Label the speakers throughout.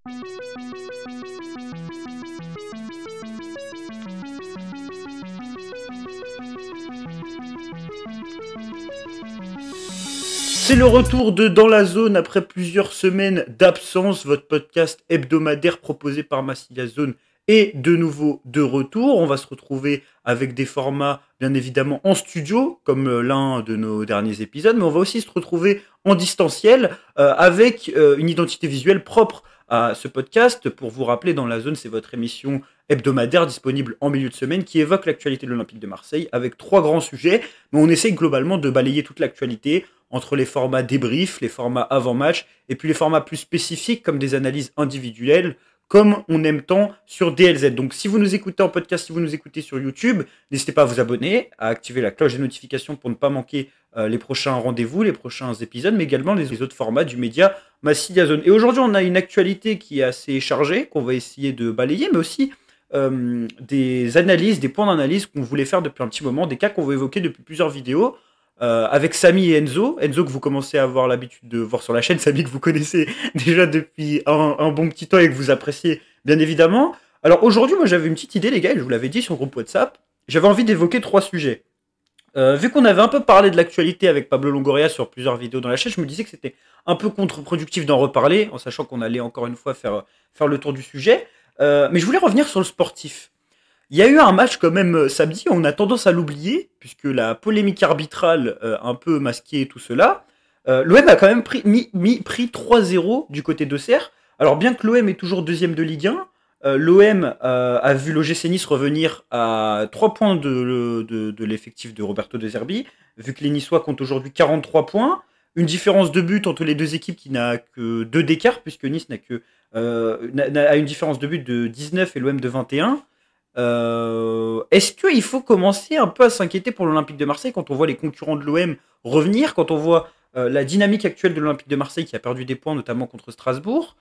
Speaker 1: C'est le retour de Dans la Zone après plusieurs semaines d'absence. Votre podcast hebdomadaire proposé par Massilia Zone est de nouveau de retour. On va se retrouver avec des formats bien évidemment en studio, comme l'un de nos derniers épisodes, mais on va aussi se retrouver en distanciel avec une identité visuelle propre à ce podcast. Pour vous rappeler, Dans la Zone, c'est votre émission hebdomadaire disponible en milieu de semaine qui évoque l'actualité de l'Olympique de Marseille avec 3 grands sujets, mais on essaye globalement de balayer toute l'actualité entre les formats débrief, les formats avant-match, et puis les formats plus spécifiques comme des analyses individuelles, comme on aime tant sur DLZ. Donc si vous nous écoutez en podcast, si vous nous écoutez sur YouTube, n'hésitez pas à vous abonner, à activer la cloche des notifications pour ne pas manquer les prochains rendez-vous, les prochains épisodes, mais également les autres formats du média Massilia Zone. Et aujourd'hui, on a une actualité qui est assez chargée, qu'on va essayer de balayer, mais aussi des analyses, des points d'analyse qu'on voulait faire depuis un petit moment, des cas qu'on veut évoquer depuis plusieurs vidéos. Avec Samy et Enzo que vous commencez à avoir l'habitude de voir sur la chaîne, Samy que vous connaissez déjà depuis un bon petit temps et que vous appréciez bien évidemment. Alors aujourd'hui, moi j'avais une petite idée les gars, et je vous l'avais dit sur le groupe WhatsApp, j'avais envie d'évoquer 3 sujets. Vu qu'on avait un peu parlé de l'actualité avec Pablo Longoria sur plusieurs vidéos dans la chaîne, je me disais que c'était un peu contre-productif d'en reparler, en sachant qu'on allait encore une fois faire le tour du sujet. Mais je voulais revenir sur le sportif. Il y a eu un match quand même samedi, on a tendance à l'oublier, puisque la polémique arbitrale un peu masqué tout cela. L'OM a quand même pris 3-0 du côté d'Auxerre. Alors bien que l'OM est toujours deuxième de Ligue 1, l'OM a vu l'OGC Nice revenir à 3 points de l'effectif de Roberto De Zerbi, vu que les Niçois comptent aujourd'hui 43 points. Une différence de but entre les deux équipes qui n'a que 2 d'écart, puisque Nice a une différence de but de 19 et l'OM de 21. Est-ce qu'il faut commencer un peu à s'inquiéter pour l'Olympique de Marseille quand on voit les concurrents de l'OM revenir, quand on voit la dynamique actuelle de l'Olympique de Marseille qui a perdu des points notamment contre Strasbourg?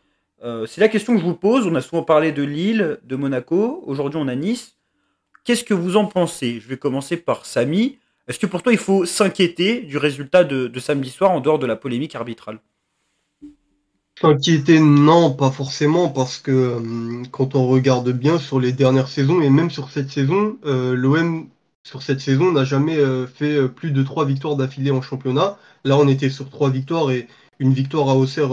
Speaker 1: C'est la question que je vous pose. On a souvent parlé de Lille, de Monaco, aujourd'hui on a Nice. Qu'est-ce que vous en pensez? Je vais commencer par Samy. Est-ce que pour toi il faut s'inquiéter du résultat de samedi soir en dehors de la polémique arbitrale?
Speaker 2: S'inquiéter, non, pas forcément, parce que quand on regarde bien sur les dernières saisons et même sur cette saison, l'OM sur cette saison n'a jamais fait plus de 3 victoires d'affilée en championnat. Là, on était sur 3 victoires et une victoire à Auxerre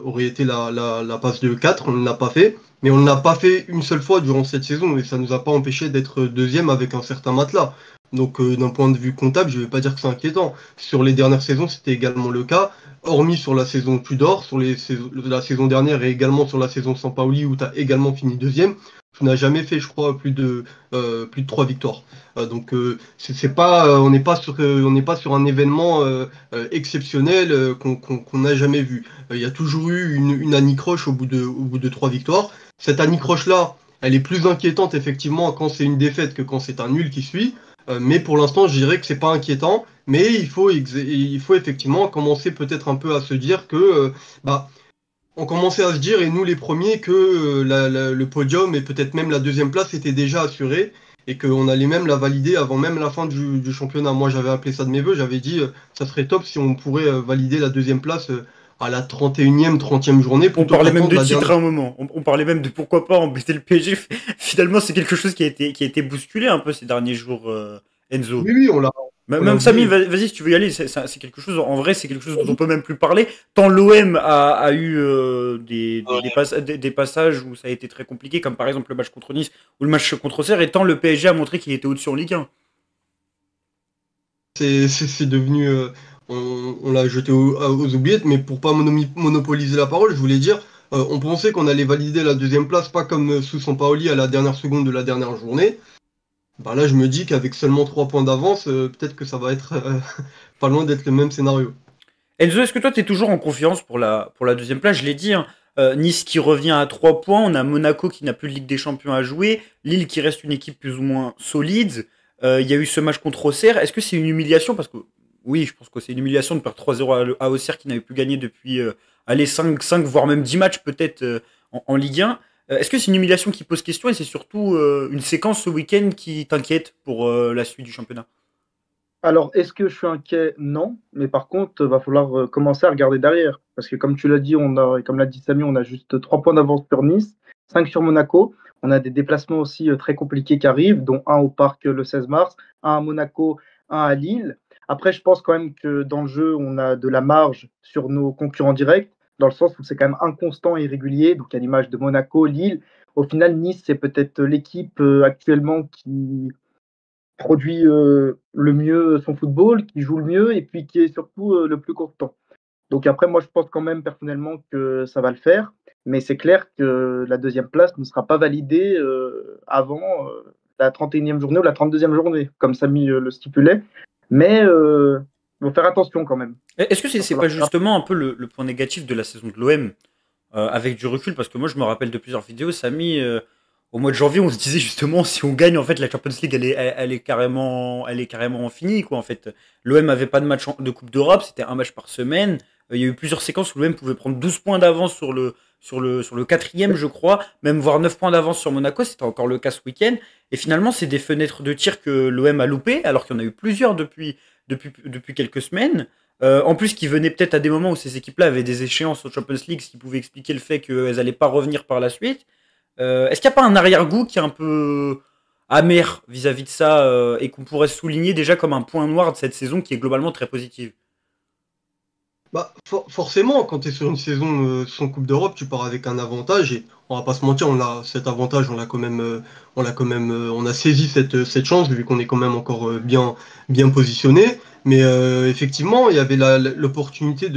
Speaker 2: aurait été la passe de 4. On ne l'a pas fait, mais on ne l'a pas fait une seule fois durant cette saison et ça nous a pas empêché d'être deuxième avec un certain matelas. Donc, d'un point de vue comptable, je ne vais pas dire que c'est inquiétant. Sur les dernières saisons, c'était également le cas, hormis sur la saison Tudor, sur la saison dernière et également sur la saison Sampaoli où tu as également fini deuxième. Tu n'as jamais fait, je crois, plus de 3 victoires. Donc c'est pas, on n'est pas sur un événement exceptionnel qu'on n'a jamais vu. Il y a toujours eu une anicroche au bout de 3 victoires. Cette anicroche là, elle est plus inquiétante effectivement quand c'est une défaite que quand c'est un nul qui suit. Mais pour l'instant, je dirais que c'est pas inquiétant. Mais il faut effectivement commencer peut-être un peu à se dire que, on commençait à se dire, et nous les premiers, que le podium et peut-être même la deuxième place était déjà assurée et qu'on allait même la valider avant même la fin du championnat. Moi, j'avais appelé ça de mes voeux, j'avais dit, ça serait top si on pourrait valider la deuxième place à la 31e, 30e journée.
Speaker 1: On parlait même de titre à un moment. On parlait même de pourquoi pas embêter le PSG. Finalement, c'est quelque chose qui a été bousculé un peu ces derniers jours, Enzo.
Speaker 2: Oui, oui, on l'a
Speaker 1: Même Samy, vas-y si tu veux y aller. C'est quelque chose, en vrai, c'est quelque chose dont on peut même plus parler. Tant l'OM a eu des passages où ça a été très compliqué, comme par exemple le match contre Nice ou le match contre Auxerre, et tant le PSG a montré qu'il était au-dessus en Ligue 1.
Speaker 2: C'est devenu. On l'a jeté aux oubliettes, mais pour pas monopoliser la parole, je voulais dire, on pensait qu'on allait valider la deuxième place, pas comme sous Sampaoli à la dernière seconde de la dernière journée. Bah là, je me dis qu'avec seulement 3 points d'avance, peut-être que ça va être pas loin d'être le même scénario.
Speaker 1: Enzo, est-ce que toi, tu es toujours en confiance pour la deuxième place? Je l'ai dit, hein, Nice qui revient à 3 points, on a Monaco qui n'a plus de Ligue des Champions à jouer, Lille qui reste une équipe plus ou moins solide, il y a eu ce match contre Auxerre. Est-ce que c'est une humiliation? Parce que oui, je pense que c'est une humiliation de perdre 3-0 à Auxerre qui n'avait plus gagné depuis 5, voire même 10 matchs peut-être en Ligue 1. Est-ce que c'est une humiliation qui pose question et c'est surtout une séquence ce week-end qui t'inquiète pour la suite du championnat?
Speaker 3: Alors, est-ce que je suis inquiet? Non. Mais par contre, va falloir commencer à regarder derrière. Parce que comme tu l'as dit, comme l'a dit Samy, on a juste 3 points d'avance sur Nice, 5 sur Monaco. On a des déplacements aussi très compliqués qui arrivent, dont un au Parc le 16 mars, un à Monaco, un à Lille. Après, je pense quand même que dans le jeu, on a de la marge sur nos concurrents directs, dans le sens où c'est quand même inconstant et irrégulier. Donc, à l'image de Monaco, Lille. Au final, Nice, c'est peut-être l'équipe actuellement qui produit le mieux son football, qui joue le mieux et puis qui est surtout le plus constant. Donc après, moi, je pense quand même personnellement que ça va le faire, mais c'est clair que la deuxième place ne sera pas validée avant la 31e journée ou la 32e journée, comme Samy le stipulait. Mais il faut faire attention quand même.
Speaker 1: Est-ce que
Speaker 3: Il va
Speaker 1: c'est pas
Speaker 3: falloir faire.
Speaker 1: justement un peu le point négatif de la saison de l'OM avec du recul? Parce que moi, je me rappelle de plusieurs vidéos, Samy, au mois de janvier, on se disait justement si on gagne, en fait, la Champions League, elle est carrément finie, quoi. En fait, l'OM avait pas de match de Coupe d'Europe, c'était un match par semaine. Il y a eu plusieurs séquences où l'OM pouvait prendre 12 points d'avance sur le quatrième, je crois, même voire 9 points d'avance sur Monaco, c'était encore le cas ce week-end. Et finalement, c'est des fenêtres de tir que l'OM a loupé, alors qu'il y en a eu plusieurs depuis quelques semaines. En plus, qui venait peut-être à des moments où ces équipes-là avaient des échéances au Champions League, ce qui pouvait expliquer le fait qu'elles n'allaient pas revenir par la suite. Est-ce qu'il n'y a pas un arrière-goût qui est un peu amer vis-à-vis de ça et qu'on pourrait souligner déjà comme un point noir de cette saison qui est globalement très positive?
Speaker 2: Bah, forcément, quand tu es sur une saison sans Coupe d'Europe, tu pars avec un avantage et on va pas se mentir, cet avantage, on a saisi cette chance vu qu'on est quand même encore bien positionné. Mais effectivement, il y avait l'opportunité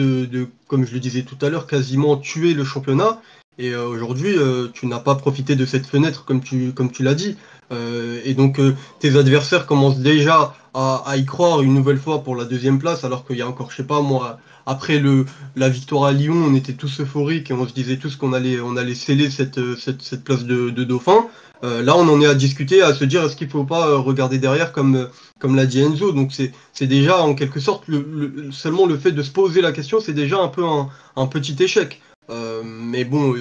Speaker 2: comme je le disais tout à l'heure, quasiment tuer le championnat. Et aujourd'hui, tu n'as pas profité de cette fenêtre comme tu l'as dit. Et donc, tes adversaires commencent déjà à y croire une nouvelle fois pour la deuxième place, alors qu'il y a encore, je sais pas moi, après la victoire à Lyon, on était tous euphoriques et on se disait tous on allait sceller cette place de dauphin. Là, on en est à discuter, à se dire est-ce qu'il faut pas regarder derrière comme l'a dit Enzo. Donc c'est déjà en quelque sorte seulement le fait de se poser la question, c'est déjà un peu un petit échec. Mais bon,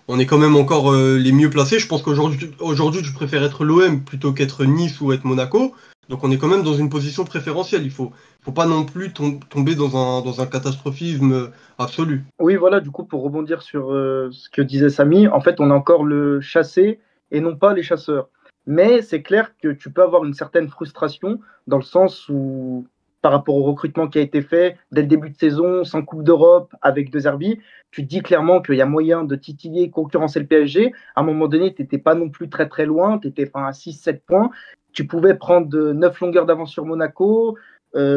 Speaker 2: on est quand même encore les mieux placés. Je pense qu'aujourd'hui, tu préfères être l'OM plutôt qu'être Nice ou être Monaco. Donc on est quand même dans une position préférentielle. Faut pas non plus tomber dans un catastrophisme absolu.
Speaker 3: Oui, voilà, du coup, pour rebondir sur ce que disait Samy, en fait, on a encore le chassé et non pas les chasseurs. Mais c'est clair que tu peux avoir une certaine frustration dans le sens où, par rapport au recrutement qui a été fait dès le début de saison, sans Coupe d'Europe, avec deux Zerbi, tu te dis clairement qu'il y a moyen de titiller, concurrencer le PSG. À un moment donné, tu n'étais pas non plus très très loin, tu étais à 6-7 points. Tu pouvais prendre 9 longueurs d'avance sur Monaco,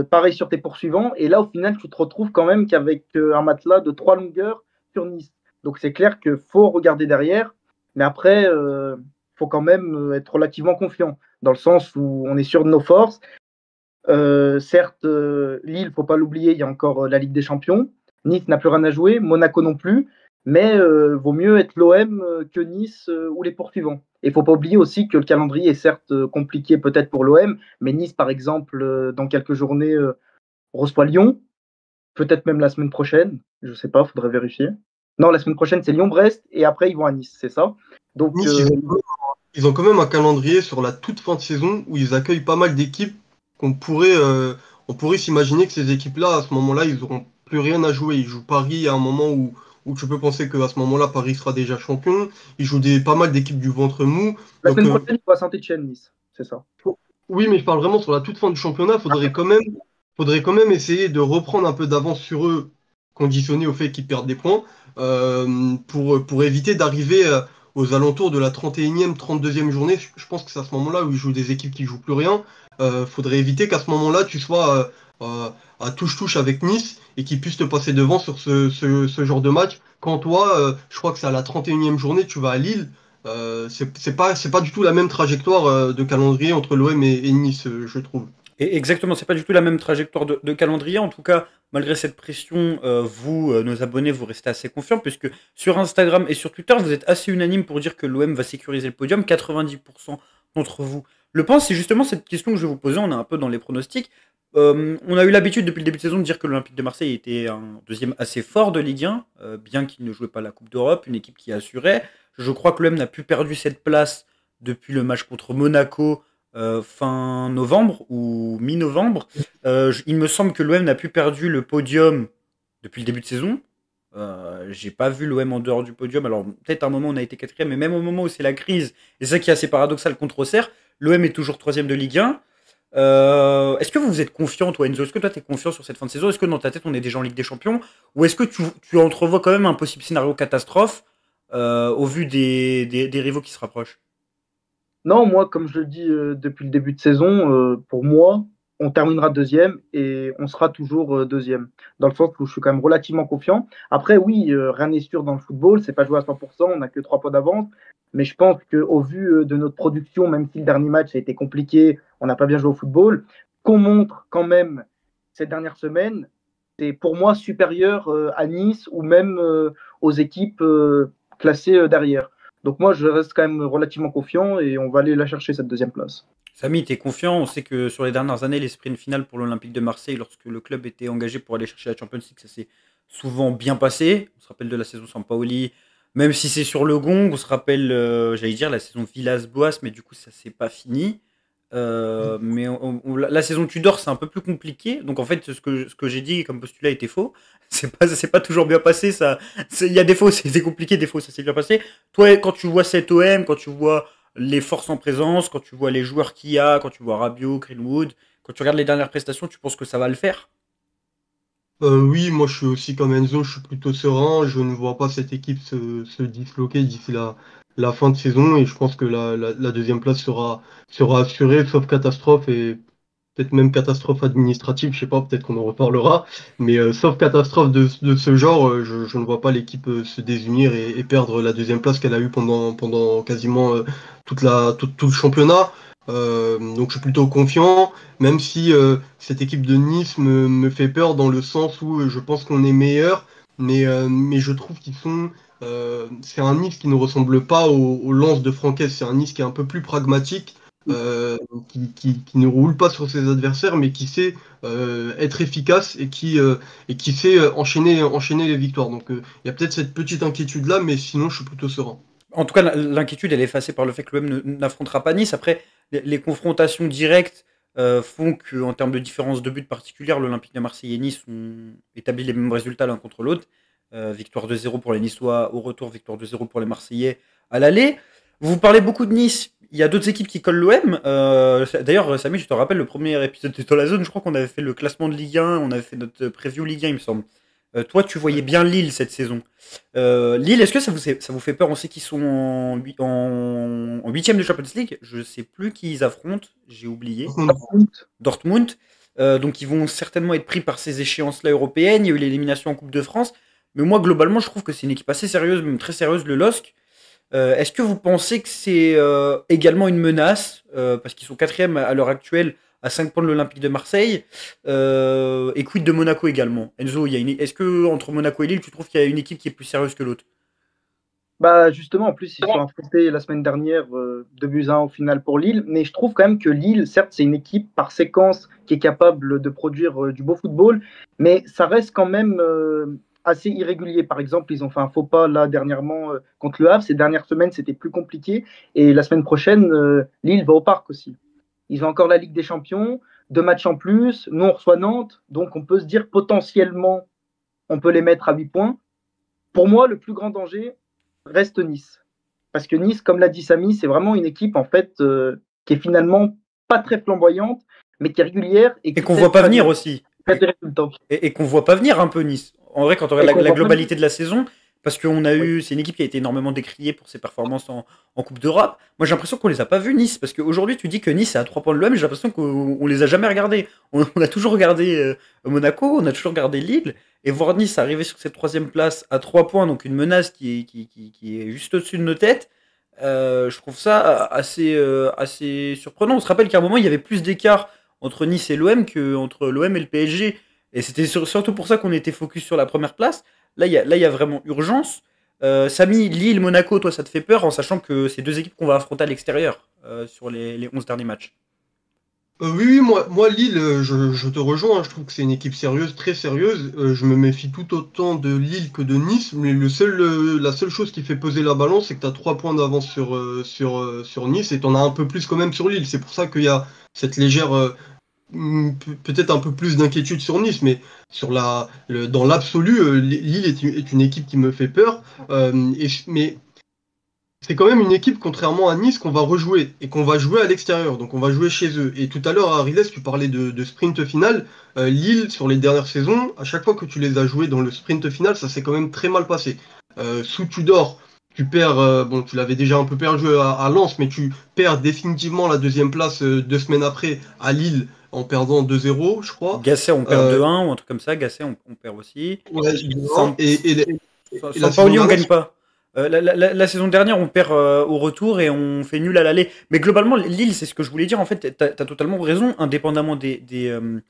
Speaker 3: pareil sur tes poursuivants. Et là, au final, tu te retrouves quand même qu'avec un matelas de 3 longueurs sur Nice. Donc c'est clair qu'il faut regarder derrière. Mais après, faut quand même être relativement confiant, dans le sens où on est sûr de nos forces. Certes, Lille, faut pas l'oublier, il y a encore la Ligue des Champions. Nice n'a plus rien à jouer, Monaco non plus. Mais vaut mieux être l'OM que Nice ou les poursuivants. Et il faut pas oublier aussi que le calendrier est certes compliqué peut-être pour l'OM, mais Nice, par exemple, dans quelques journées, reçoit Lyon, peut-être même la semaine prochaine, je sais pas, faudrait vérifier. Non, la semaine prochaine, c'est Lyon-Brest, et après, ils vont à Nice, c'est ça. Donc,
Speaker 2: Nice, ils ont quand même un calendrier sur la toute fin de saison où ils accueillent pas mal d'équipes on pourrait s'imaginer que ces équipes-là, à ce moment-là, ils n'auront plus rien à jouer. Ils jouent Paris à un moment où tu peux penser qu'à ce moment-là, Paris sera déjà champion. Ils jouent pas mal d'équipes du ventre mou.
Speaker 3: la
Speaker 2: Donc,
Speaker 3: semaine prochaine, ils vont à Saint-Etienne, Nice, c'est ça.
Speaker 2: oui, mais je parle vraiment sur la toute fin du championnat. Faudrait quand même essayer de reprendre un peu d'avance sur eux, conditionné au fait qu'ils perdent des points, pour éviter d'arriver aux alentours de la 31e, 32e journée. Je pense que c'est à ce moment-là où ils jouent des équipes qui jouent plus rien. Faudrait éviter qu'à ce moment-là, tu sois à touche-touche avec Nice et qu'ils puissent te passer devant sur ce genre de match. Quand toi, je crois que c'est à la 31e journée, tu vas à Lille. C'est pas du tout la même trajectoire de calendrier entre l'OM et Nice, je trouve.
Speaker 1: Et exactement, c'est pas du tout la même trajectoire de calendrier. En tout cas, malgré cette pression, vous, nos abonnés, vous restez assez confiants, puisque sur Instagram et sur Twitter, vous êtes assez unanime pour dire que l'OM va sécuriser le podium. 90% d'entre vous le pensent. C'est justement cette question que je vais vous poser. On est un peu dans les pronostics. On a eu l'habitude depuis le début de saison de dire que l'Olympique de Marseille était un deuxième assez fort de Ligue 1, bien qu'il ne jouait pas la Coupe d'Europe, une équipe qui assurait. Je crois que l'OM n'a plus perdu cette place depuis le match contre Monaco, fin novembre ou mi-novembre. Il me semble que l'OM n'a plus perdu le podium depuis le début de saison. J'ai pas vu l'OM en dehors du podium. Alors peut-être à un moment on a été quatrième, mais même au moment où c'est la crise, et c'est ça qui est assez paradoxal contre Auxerre, l'OM est toujours troisième de Ligue 1. Est-ce que vous êtes confiant, toi Enzo? Est-ce que toi tu es confiant sur cette fin de saison? Est-ce que dans ta tête on est déjà en Ligue des Champions? Ou est-ce que tu entrevois quand même un possible scénario catastrophe au vu des rivaux qui se rapprochent?
Speaker 3: Non, moi, comme je le dis depuis le début de saison, pour moi, on terminera deuxième et on sera toujours deuxième. Dans le sens où je suis quand même relativement confiant. Après, oui, rien n'est sûr dans le football, c'est pas joué à 100%, on n'a que 3 points d'avance. Mais je pense qu'au vu de notre production, même si le dernier match a été compliqué, on n'a pas bien joué au football, qu'on montre quand même ces dernières semaines, c'est pour moi supérieur à Nice ou même aux équipes classées derrière. Donc moi, je reste quand même relativement confiant et on va aller la chercher, cette deuxième place.
Speaker 1: Samy, t'es confiant? On sait que sur les dernières années, les sprints finales pour l'Olympique de Marseille, lorsque le club était engagé pour aller chercher la Champions League, ça s'est souvent bien passé. On se rappelle de la saison Sampaoli, même si c'est sur le gong. On se rappelle, j'allais dire, la saison Villas-Boas, mais du coup, ça s'est pas fini. Mais la saison Tudor, c'est un peu plus compliqué. Donc en fait, ce que j'ai dit comme postulat était faux. C'est pas toujours bien passé. Il y a des fois, c'était compliqué, des fois, ça s'est bien passé. Toi, quand tu vois cet OM, quand tu vois les forces en présence, quand tu vois les joueurs qu'il y a, quand tu vois Rabiot, Greenwood, quand tu regardes les dernières prestations, tu penses que ça va le faire?
Speaker 2: Oui, moi je suis aussi comme Enzo, je suis plutôt serein. Je ne vois pas cette équipe se disloquer d'ici la fin de saison et je pense que la deuxième place sera assurée, sauf catastrophe et peut-être même catastrophe administrative, je sais pas, peut-être qu'on en reparlera. Mais sauf catastrophe de ce genre, je ne vois pas l'équipe se désunir et perdre la deuxième place qu'elle a eue pendant quasiment tout le championnat. Donc je suis plutôt confiant, même si cette équipe de Nice me fait peur dans le sens où je pense qu'on est meilleur, mais je trouve qu'ils sont... c'est un Nice qui ne ressemble pas au Lens de Francaise, c'est un Nice qui est un peu plus pragmatique, qui ne roule pas sur ses adversaires, mais qui sait être efficace et qui sait enchaîner les victoires. Donc il y a peut-être cette petite inquiétude-là, mais sinon je suis plutôt serein.
Speaker 1: En tout cas, l'inquiétude, elle est effacée par le fait que l'OM n'affrontera pas Nice. Après, les confrontations directes font qu'en termes de différence de but particulière, l'Olympique de Marseille et Nice ont établi les mêmes résultats l'un contre l'autre. Victoire 2-0 pour les Niçois au retour, victoire 2-0 pour les Marseillais à l'aller. Vous parlez beaucoup de Nice. Il y a d'autres équipes qui collent l'OM. D'ailleurs, Samy, je te rappelle, le premier épisode de Dans la Zone, je crois qu'on avait fait le classement de Ligue 1, on avait fait notre preview Ligue 1, il me semble. Toi, tu voyais bien Lille cette saison. Lille, est-ce que ça vous fait peur? On sait qu'ils sont en huitième de Champions League. Je sais plus qui ils affrontent. J'ai oublié. Dortmund. Donc ils vont certainement être pris par ces échéances-là européennes. Il y a eu l'élimination en Coupe de France. Mais moi, globalement, je trouve que c'est une équipe assez sérieuse, même très sérieuse, le LOSC. Est-ce que vous pensez que c'est également une menace parce qu'ils sont quatrième à l'heure actuelle à 5 points de l'Olympique de Marseille et quid de Monaco également? Enzo, est-ce que entre Monaco et Lille, tu trouves qu'il y a une équipe qui est plus sérieuse que l'autre?
Speaker 3: Bah justement, en plus, ils sont affrontés la semaine dernière 2-1 au final pour Lille. Mais je trouve quand même que Lille, certes, c'est une équipe par séquence qui est capable de produire du beau football, mais ça reste quand même assez irrégulier. Par exemple, ils ont fait un faux pas là dernièrement contre le Havre. Ces dernières semaines, c'était plus compliqué. Et la semaine prochaine, Lille va au parc aussi. Ils ont encore la Ligue des Champions, 2 matchs en plus. Nous, on reçoit Nantes. Donc, on peut se dire potentiellement, on peut les mettre à 8 points. Pour moi, le plus grand danger reste Nice. Parce que Nice, comme l'a dit Samy, c'est vraiment une équipe en fait qui est finalement pas très flamboyante, mais qui est régulière et
Speaker 1: Et
Speaker 3: qui
Speaker 1: qu'on voit pas venir
Speaker 3: des
Speaker 1: aussi.
Speaker 3: résultats.
Speaker 1: Et qu'on voit pas venir un peu Nice. En vrai, quand on
Speaker 3: Et
Speaker 1: regarde
Speaker 3: qu'on
Speaker 1: la
Speaker 3: voit pas
Speaker 1: globalité de la saison, parce qu'on a
Speaker 3: oui.
Speaker 1: eu, c'est une équipe qui a été énormément décriée pour ses performances en Coupe d'Europe. Moi, j'ai l'impression qu'on les a pas vus Nice, parce qu'aujourd'hui, tu dis que Nice est à 3 points de l'OM, j'ai l'impression qu'on les a jamais regardés. On a toujours regardé Monaco, on a toujours regardé Lille, et voir Nice arriver sur cette troisième place à 3 points, donc une menace qui est juste au-dessus de nos têtes. Je trouve ça assez surprenant. On se rappelle qu'à un moment, il y avait plus d'écart entre Nice et l'OM qu'entre l'OM et le PSG. Et c'était surtout pour ça qu'on était focus sur la première place. Là, il y a vraiment urgence. Samy, Lille, Monaco, toi, ça te fait peur en sachant que c'est deux équipes qu'on va affronter à l'extérieur sur les 11 derniers matchs.
Speaker 2: Oui, moi Lille, je te rejoins, hein, je trouve que c'est une équipe sérieuse, très sérieuse. Je me méfie tout autant de Lille que de Nice, mais la seule chose qui fait peser la balance, c'est que tu as 3 points d'avance sur Nice et tu en as un peu plus quand même sur Lille. C'est pour ça qu'il y a cette légère, peut-être un peu plus d'inquiétude sur Nice, mais dans l'absolu, Lille est une équipe qui me fait peur. Mais c'est quand même une équipe, contrairement à Nice, qu'on va rejouer et qu'on va jouer à l'extérieur. Donc on va jouer chez eux. Et tout à l'heure, Ariles, tu parlais de sprint final. Lille, sur les dernières saisons, à chaque fois que tu les as joués dans le sprint final, ça s'est quand même très mal passé. Sous Tudor, tu perds, bon, tu l'avais déjà un peu perdu à Lens, mais tu perds définitivement la deuxième place 2 semaines après à Lille en perdant 2-0, je crois.
Speaker 1: Gasset, on perd 2-1 ou un truc comme ça. Gasset, on perd aussi.
Speaker 2: Ouais,
Speaker 1: San-
Speaker 2: et la saison
Speaker 1: Sampaoli, on
Speaker 2: dernière,
Speaker 1: gagne pas. La saison dernière, on perd au retour et on fait nul à l'aller. Mais globalement, Lille, c'est ce que je voulais dire. En fait, t'as totalement raison. Indépendamment des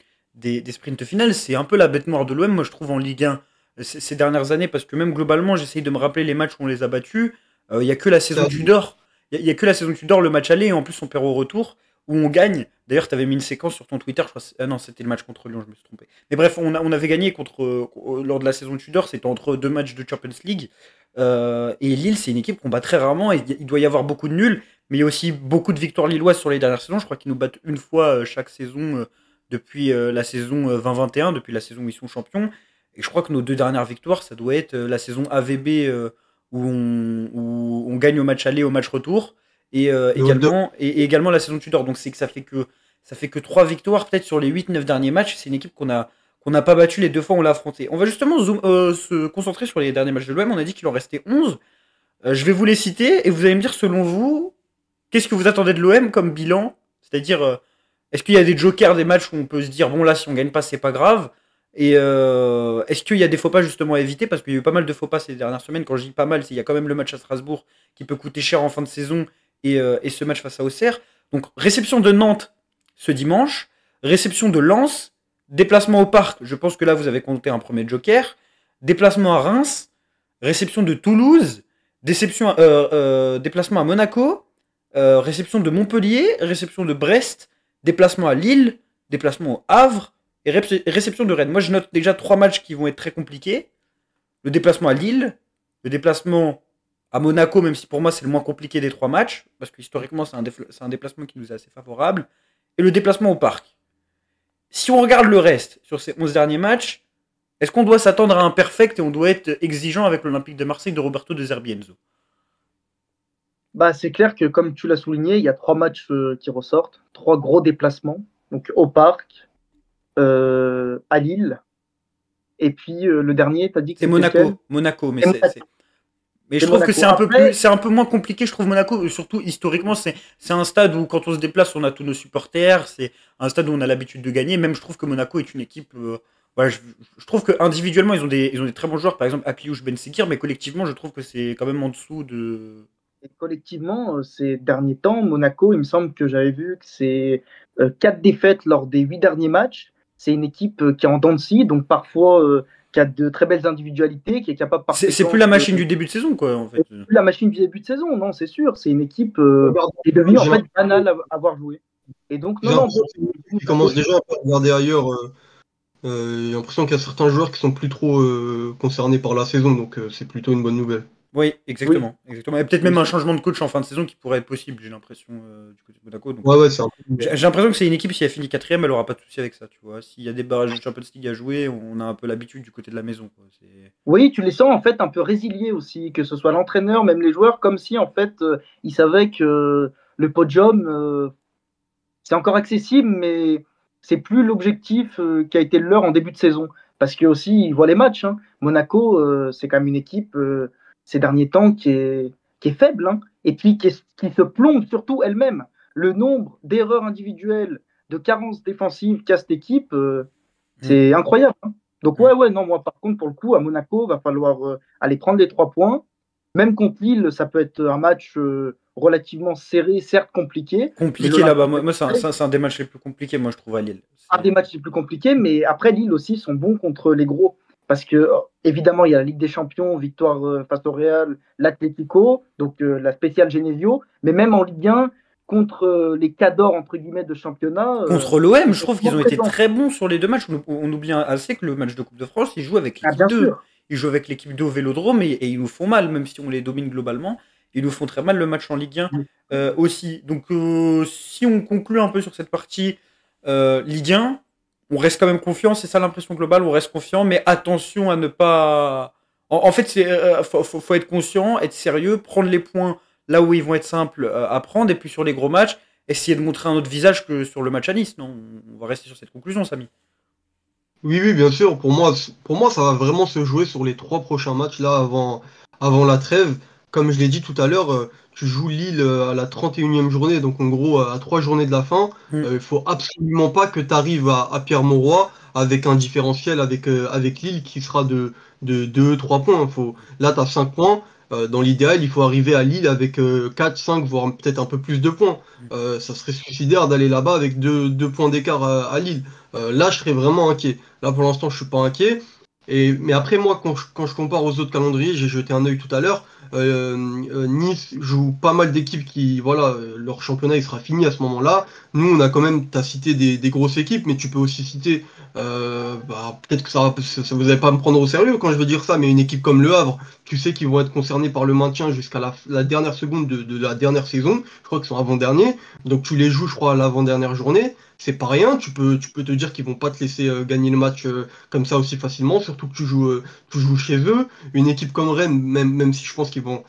Speaker 1: sprints finales, c'est un peu la bête noire de l'OM, moi, je trouve, en Ligue 1 ces dernières années. Parce que même globalement, j'essaye de me rappeler les matchs où on les a battus. Il y a que la saison Tudor. Il y a que la saison Tudor, le match aller, et en plus, on perd au retour, où on gagne. D'ailleurs, tu avais mis une séquence sur ton Twitter, je crois. Ah non, c'était le match contre Lyon, je me suis trompé. Mais bref, on avait gagné lors de la saison Tudor, c'était entre deux matchs de Champions League. Et Lille, c'est une équipe qu'on bat très rarement. Et il doit y avoir beaucoup de nuls, mais il y a aussi beaucoup de victoires lilloises sur les dernières saisons. Je crois qu'ils nous battent une fois chaque saison depuis la saison 2021, depuis la saison où ils sont champions. Et je crois que nos deux dernières victoires, ça doit être la saison AVB où on gagne au match aller, au match retour, et, également la saison Tudor. Donc c'est que ça fait que 3 victoires peut-être sur les 8-9 derniers matchs. C'est une équipe qu'on n'a pas battu les 2 fois où on l'a affronté. On va justement se concentrer sur les derniers matchs de l'OM. On a dit qu'il en restait 11. Je vais vous les citer et vous allez me dire, selon vous, qu'est-ce que vous attendez de l'OM comme bilan? C'est-à-dire, est-ce qu'il y a des jokers, des matchs où on peut se dire, bon là, si on gagne pas, c'est pas grave? Et est-ce qu'il y a des faux pas justement à éviter? Parce qu'il y a eu pas mal de faux pas ces dernières semaines. Quand je dis pas mal, c'est qu'il y a quand même le match à Strasbourg qui peut coûter cher en fin de saison et ce match face à Auxerre. Donc, réception de Nantes ce dimanche, réception de Lens, déplacement au parc, je pense que là vous avez compté un premier joker. Déplacement à Reims, réception de Toulouse, déplacement à Monaco, réception de Montpellier, réception de Brest, déplacement à Lille, déplacement au Havre et réception de Rennes. Moi je note déjà 3 matchs qui vont être très compliqués. Le déplacement à Lille, le déplacement à Monaco, même si pour moi c'est le moins compliqué des 3 matchs, parce que historiquement c'est un déplacement qui nous est assez favorable, et le déplacement au parc. Si on regarde le reste sur ces 11 derniers matchs, est-ce qu'on doit s'attendre à un perfect et on doit être exigeant avec l'Olympique de Marseille de Roberto De Zerbi, Enzo?
Speaker 3: Bah, c'est clair que, comme tu l'as souligné, il y a 3 matchs qui ressortent, 3 gros déplacements. Donc au parc, à Lille, et puis le dernier, tu as dit que
Speaker 1: C'est
Speaker 3: c'était lequel?
Speaker 1: Monaco, mais mais je
Speaker 3: C'est
Speaker 1: trouve que
Speaker 3: Monaco.
Speaker 1: c'est un peu
Speaker 3: Après,
Speaker 1: c'est un peu moins compliqué. Je trouve Monaco, surtout historiquement, c'est un stade où quand on se déplace, on a tous nos supporters. C'est un stade où on a l'habitude de gagner. Même je trouve que Monaco est une équipe. Voilà, je trouve que individuellement ils ont des très bons joueurs, par exemple Akliouche, Ben Sekir, mais collectivement je trouve que c'est quand même en dessous de.
Speaker 3: et collectivement, ces derniers temps, Monaco, il me semble que j'avais vu que c'est 4 défaites lors des 8 derniers matchs. C'est une équipe qui est en dents de scie, donc parfois qui a de très belles individualités, qui est capable par
Speaker 1: C'est plus
Speaker 3: séquence.
Speaker 1: la machine du début de saison, quoi, en fait.
Speaker 3: C'est plus la machine du début de saison, non, c'est sûr. C'est une équipe
Speaker 2: regarde,
Speaker 3: qui est devenue en
Speaker 2: j'ai
Speaker 3: fait banale à avoir joué. Et donc,
Speaker 2: j'ai
Speaker 3: non, non,
Speaker 2: l'impression qu'il commence déjà à regarder ailleurs. J'ai l'impression qu'il y a certains joueurs qui sont plus trop concernés par la saison, donc c'est plutôt une bonne nouvelle.
Speaker 1: Oui,
Speaker 3: oui,
Speaker 1: exactement. Et peut-être même un changement de coach en fin de saison qui pourrait être possible, j'ai l'impression, du côté de Monaco. Donc,
Speaker 2: Ouais, c'est un peu.
Speaker 1: j'ai l'impression que c'est une équipe, si elle finit quatrième, elle aura pas de souci avec ça, tu vois. S'il y a des barrages de Champions League à jouer, on a un peu l'habitude du côté de la maison, quoi.
Speaker 3: oui, tu les sens en fait un peu résiliés aussi, que ce soit l'entraîneur, même les joueurs, comme si en fait ils savaient que le podium c'est encore accessible, mais c'est plus l'objectif qui a été le leur en début de saison. Parce que aussi, ils voient les matchs, hein. Monaco, c'est quand même une équipe ces derniers temps qui est faible, hein, et puis qui se plombe surtout elle-même. Le nombre d'erreurs individuelles, de carences défensives qu'a cette équipe, c'est incroyable, hein. Donc ouais, non, moi par contre, pour le coup, à Monaco, va falloir aller prendre les 3 points. Même contre Lille, ça peut être un match relativement serré, certes compliqué, mais
Speaker 1: Compliqué
Speaker 3: l'Olympique
Speaker 1: là-bas.
Speaker 3: de
Speaker 1: Moi
Speaker 3: Marseille,
Speaker 1: c'est un des matchs les plus compliqués, moi, je trouve, à Lille.
Speaker 3: un des matchs les plus compliqués, mais après Lille aussi sont bons contre les gros. Parce que évidemment, il y a la Ligue des Champions, victoire face au Real, l'Atlético, donc la spéciale Genesio, mais même en Ligue 1, contre les cadors entre guillemets de championnat.
Speaker 1: Contre l'OM, je trouve qu'ils ont été
Speaker 3: présents.
Speaker 1: très bons sur les deux matchs. On oublie assez que le match de Coupe de France, ils jouent avec
Speaker 3: Ah,
Speaker 1: l'équipe
Speaker 3: bien
Speaker 1: 2.
Speaker 3: sûr.
Speaker 1: Ils jouent avec l'équipe 2 au Vélodrome et ils nous font mal, même si on les domine globalement. Ils nous font très mal le match en Ligue 1 aussi. Donc si on conclut un peu sur cette partie Ligue 1, on reste quand même confiant, c'est ça l'impression globale, on reste confiant, mais attention à ne pas... En fait, faut être conscient, être sérieux, prendre les points là où ils vont être simples à prendre, et puis sur les gros matchs, essayer de montrer un autre visage que sur le match à Nice. Non, on va rester sur cette conclusion, Samy.
Speaker 2: Oui, bien sûr. Pour moi, ça va vraiment se jouer sur les 3 prochains matchs là avant la trêve. Comme je l'ai dit tout à l'heure, tu joues Lille à la 31e journée, donc en gros à 3 journées de la fin. Il faut absolument pas que tu arrives à Pierre-Mauroy avec un différentiel avec Lille qui sera de 2-3 points. Là, tu as 5 points. Dans l'idéal, il faut arriver à Lille avec 4, 5, voire peut-être un peu plus de points. Ça serait suicidaire d'aller là-bas avec 2 points d'écart à Lille. Là, je serais vraiment inquiet. Là, pour l'instant, je suis pas inquiet. Mais après, moi, quand je compare aux autres calendriers, j'ai jeté un œil tout à l'heure. Nice joue pas mal d'équipes qui, voilà, leur championnat il sera fini à ce moment-là. Nous, on a quand même, t'as cité des grosses équipes, mais tu peux aussi citer, peut-être que ça vous allez pas me prendre au sérieux quand je veux dire ça, mais une équipe comme Le Havre, tu sais qu'ils vont être concernés par le maintien jusqu'à la dernière seconde de la dernière saison. Je crois qu'ils sont avant-derniers. Donc tu les joues, je crois, à l'avant-dernière journée. C'est pas rien. Tu peux te dire qu'ils vont pas te laisser gagner le match comme ça aussi facilement, surtout que tu joues chez eux. Une équipe comme Rennes, même si je pense qu'ils vont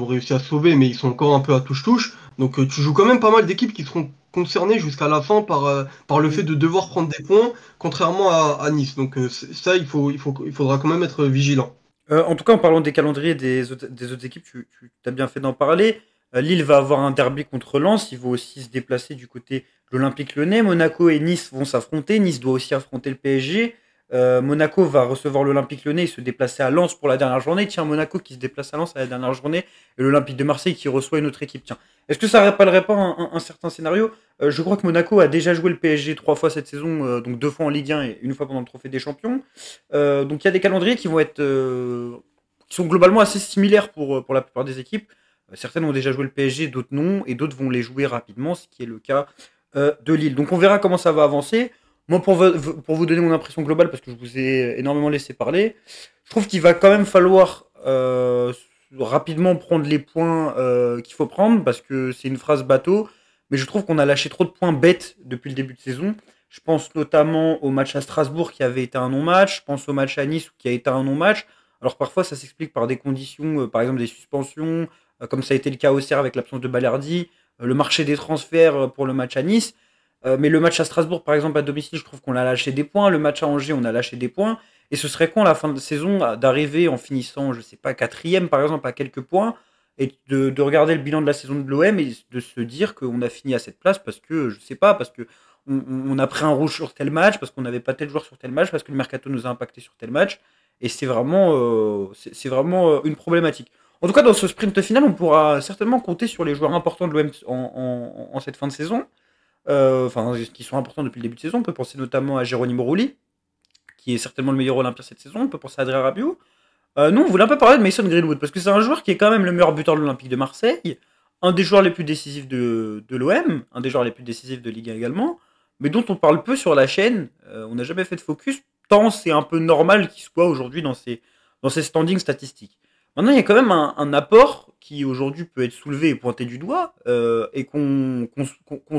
Speaker 2: réussir à se sauver, mais ils sont encore un peu à touche-touche. Donc tu joues quand même pas mal d'équipes qui seront concernées jusqu'à la fin par le fait de devoir prendre des points, contrairement à Nice. Donc ça, il faudra quand même être vigilant.
Speaker 1: En tout cas, en parlant des calendriers des autres équipes, tu as bien fait d'en parler. Lille va avoir un derby contre Lens. Il va aussi se déplacer du côté de l'Olympique Lyonnais. Monaco et Nice vont s'affronter. Nice doit aussi affronter le PSG. Monaco va recevoir l'Olympique Lyonnais et se déplacer à Lens pour la dernière journée. Tiens, Monaco qui se déplace à Lens à la dernière journée et l'Olympique de Marseille qui reçoit une autre équipe. Tiens, est-ce que ça rappellerait pas un certain scénario? Je crois que Monaco a déjà joué le PSG 3 fois cette saison, donc 2 fois en Ligue 1 et une fois pendant le Trophée des Champions. Donc il y a des calendriers qui vont être qui sont globalement assez similaires pour la plupart des équipes. Certaines ont déjà joué le PSG, d'autres non, et d'autres vont les jouer rapidement, ce qui est le cas de Lille. Donc on verra comment ça va avancer. Moi, pour vous donner mon impression globale, parce que je vous ai énormément laissé parler, je trouve qu'il va quand même falloir rapidement prendre les points qu'il faut prendre, parce que c'est une phrase bateau, mais je trouve qu'on a lâché trop de points bêtes depuis le début de saison. Je pense notamment au match à Strasbourg qui avait été un non-match, je pense au match à Nice qui a été un non-match. Alors parfois ça s'explique par des conditions, par exemple des suspensions, comme ça a été le cas au Auxerre avec l'absence de Balerdi, le marché des transferts pour le match à Nice. Mais le match à Strasbourg, par exemple, à domicile, je trouve qu'on a lâché des points. Le match à Angers, on a lâché des points. Et ce serait con, à la fin de saison, d'arriver en finissant, je sais pas, quatrième, par exemple, à quelques points, et de regarder le bilan de la saison de l'OM et de se dire qu'on a fini à cette place parce que, je sais pas, parce que on a pris un rouge sur tel match, parce qu'on n'avait pas tel joueur sur tel match, parce que le mercato nous a impacté sur tel match. Et c'est vraiment une problématique. En tout cas, dans ce sprint final, on pourra certainement compter sur les joueurs importants de l'OM en cette fin de saison. Qui sont importants depuis le début de saison. On peut penser notamment à Geronimo Rulli, qui est certainement le meilleur Olympien cette saison. On peut penser à Adrien Rabiot. Nous, on voulait un peu parler de Mason Greenwood, parce que c'est un joueur qui est quand même le meilleur buteur de l'Olympique de Marseille, un des joueurs les plus décisifs de l'OM, un des joueurs les plus décisifs de Ligue 1 également, mais dont on parle peu sur la chaîne. On n'a jamais fait de focus, tant c'est un peu normal qu'il soit aujourd'hui dans ses standings statistiques. Maintenant, il y a quand même un apport qui aujourd'hui peut être soulevé et pointé du doigt, et qu'on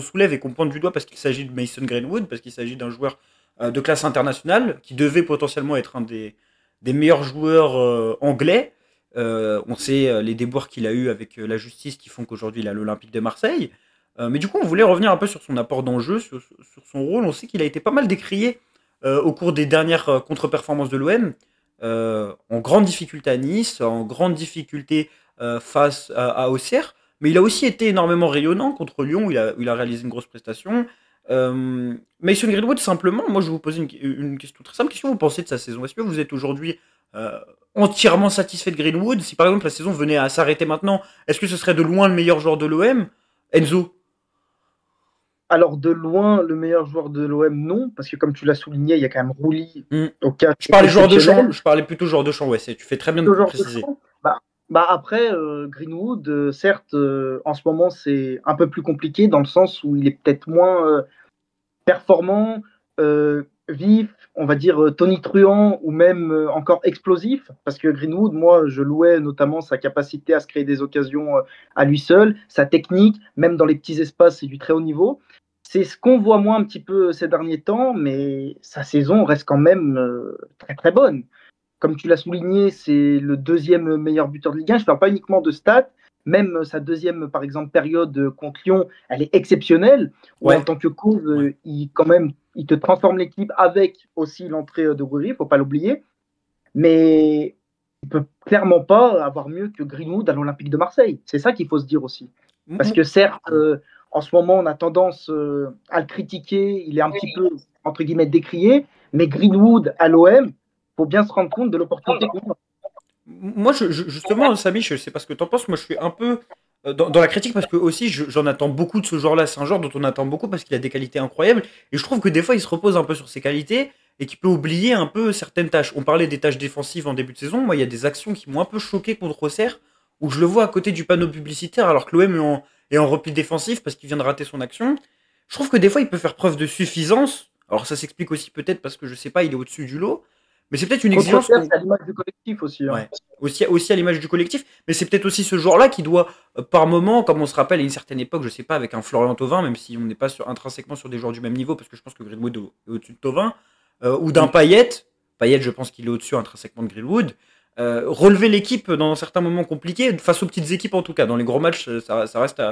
Speaker 1: soulève et qu'on pointe du doigt parce qu'il s'agit de Mason Greenwood, parce qu'il s'agit d'un joueur de classe internationale qui devait potentiellement être un des meilleurs joueurs anglais. On sait les déboires qu'il a eu avec la justice qui font qu'aujourd'hui il a l'Olympique de Marseille. Mais du coup, on voulait revenir un peu sur son apport d'enjeu, sur son rôle. On sait qu'il a été pas mal décrié au cours des dernières contre-performances de l'OM. En grande difficulté à Nice, en grande difficulté face à Auxerre, mais il a aussi été énormément rayonnant contre Lyon, où il a réalisé une grosse prestation. Mason Greenwood, simplement, moi je vais vous poser une question très simple. Qu'est-ce que vous pensez de sa saison? Est-ce que vous êtes aujourd'hui entièrement satisfait de Greenwood? Si par exemple la saison venait à s'arrêter maintenant, est-ce que ce serait de loin le meilleur joueur de l'OM? Enzo?
Speaker 3: Alors, de loin, le meilleur joueur de l'OM, non, parce que comme tu l'as souligné, il y a quand même Rulli au cas.
Speaker 1: Je parlais joueur de champ, je parlais plutôt joueur de champ, ouais, tu fais très bien de
Speaker 3: Joueur de
Speaker 1: préciser.
Speaker 3: champ, bah, Bah après, Greenwood, certes, en ce moment, c'est un peu plus compliqué dans le sens où il est peut-être moins performant, vif, on va dire tonitruant ou même encore explosif. Parce que Greenwood, moi, je louais notamment sa capacité à se créer des occasions à lui seul, sa technique, même dans les petits espaces, c'est du très haut niveau. C'est ce qu'on voit moins un petit peu ces derniers temps, mais sa saison reste quand même très très bonne. Comme tu l'as souligné, c'est le deuxième meilleur buteur de Ligue 1. Je ne parle pas uniquement de stats. Même sa deuxième, par exemple, période contre Lyon, elle est exceptionnelle. Où en
Speaker 1: Ouais,
Speaker 3: tant que coach,
Speaker 1: ouais.
Speaker 3: il te transforme l'équipe avec aussi l'entrée de Gouiri, il ne faut pas l'oublier. Mais il ne peut clairement pas avoir mieux que Greenwood à l'Olympique de Marseille. C'est ça qu'il faut se dire aussi. Parce que certes, en ce moment, on a tendance à le critiquer, il est un petit peu, entre guillemets, décrié, mais Greenwood à l'OM, il faut bien se rendre compte de l'opportunité qu'on a.
Speaker 1: Moi, justement, Samy, je sais pas ce que t'en penses. Moi, je suis un peu dans la critique parce que aussi, j'en attends beaucoup de ce genre-là. C'est un genre dont on attend beaucoup parce qu'il a des qualités incroyables. Et je trouve que des fois, il se repose un peu sur ses qualités et qu'il peut oublier un peu certaines tâches. On parlait des tâches défensives en début de saison. Moi, il y a des actions qui m'ont un peu choqué contre Auxerre où je le vois à côté du panneau publicitaire alors que l'OM est en repli défensif parce qu'il vient de rater son action. Je trouve que des fois, il peut faire preuve de suffisance. Alors, ça s'explique aussi peut-être parce que je sais pas, il est au-dessus du lot. Mais c'est peut-être une
Speaker 3: Contre
Speaker 1: exigence
Speaker 3: Auxerre,
Speaker 1: qu'on
Speaker 3: c'est à l'image du collectif aussi. Hein.
Speaker 1: Ouais. Aussi à l'image du collectif, mais c'est peut-être aussi ce joueur-là qui doit, par moment, comme on se rappelle à une certaine époque, je sais pas, avec un Florian Thauvin, même si on n'est pas intrinsèquement sur des joueurs du même niveau, parce que je pense que Greenwood est au-dessus de Thauvin, ou d'un
Speaker 3: Oui.
Speaker 1: Payet. Payet, je pense qu'il est au-dessus intrinsèquement de Greenwood. Relever l'équipe dans certains moments compliqués, face aux petites équipes en tout cas. Dans les gros matchs, ça reste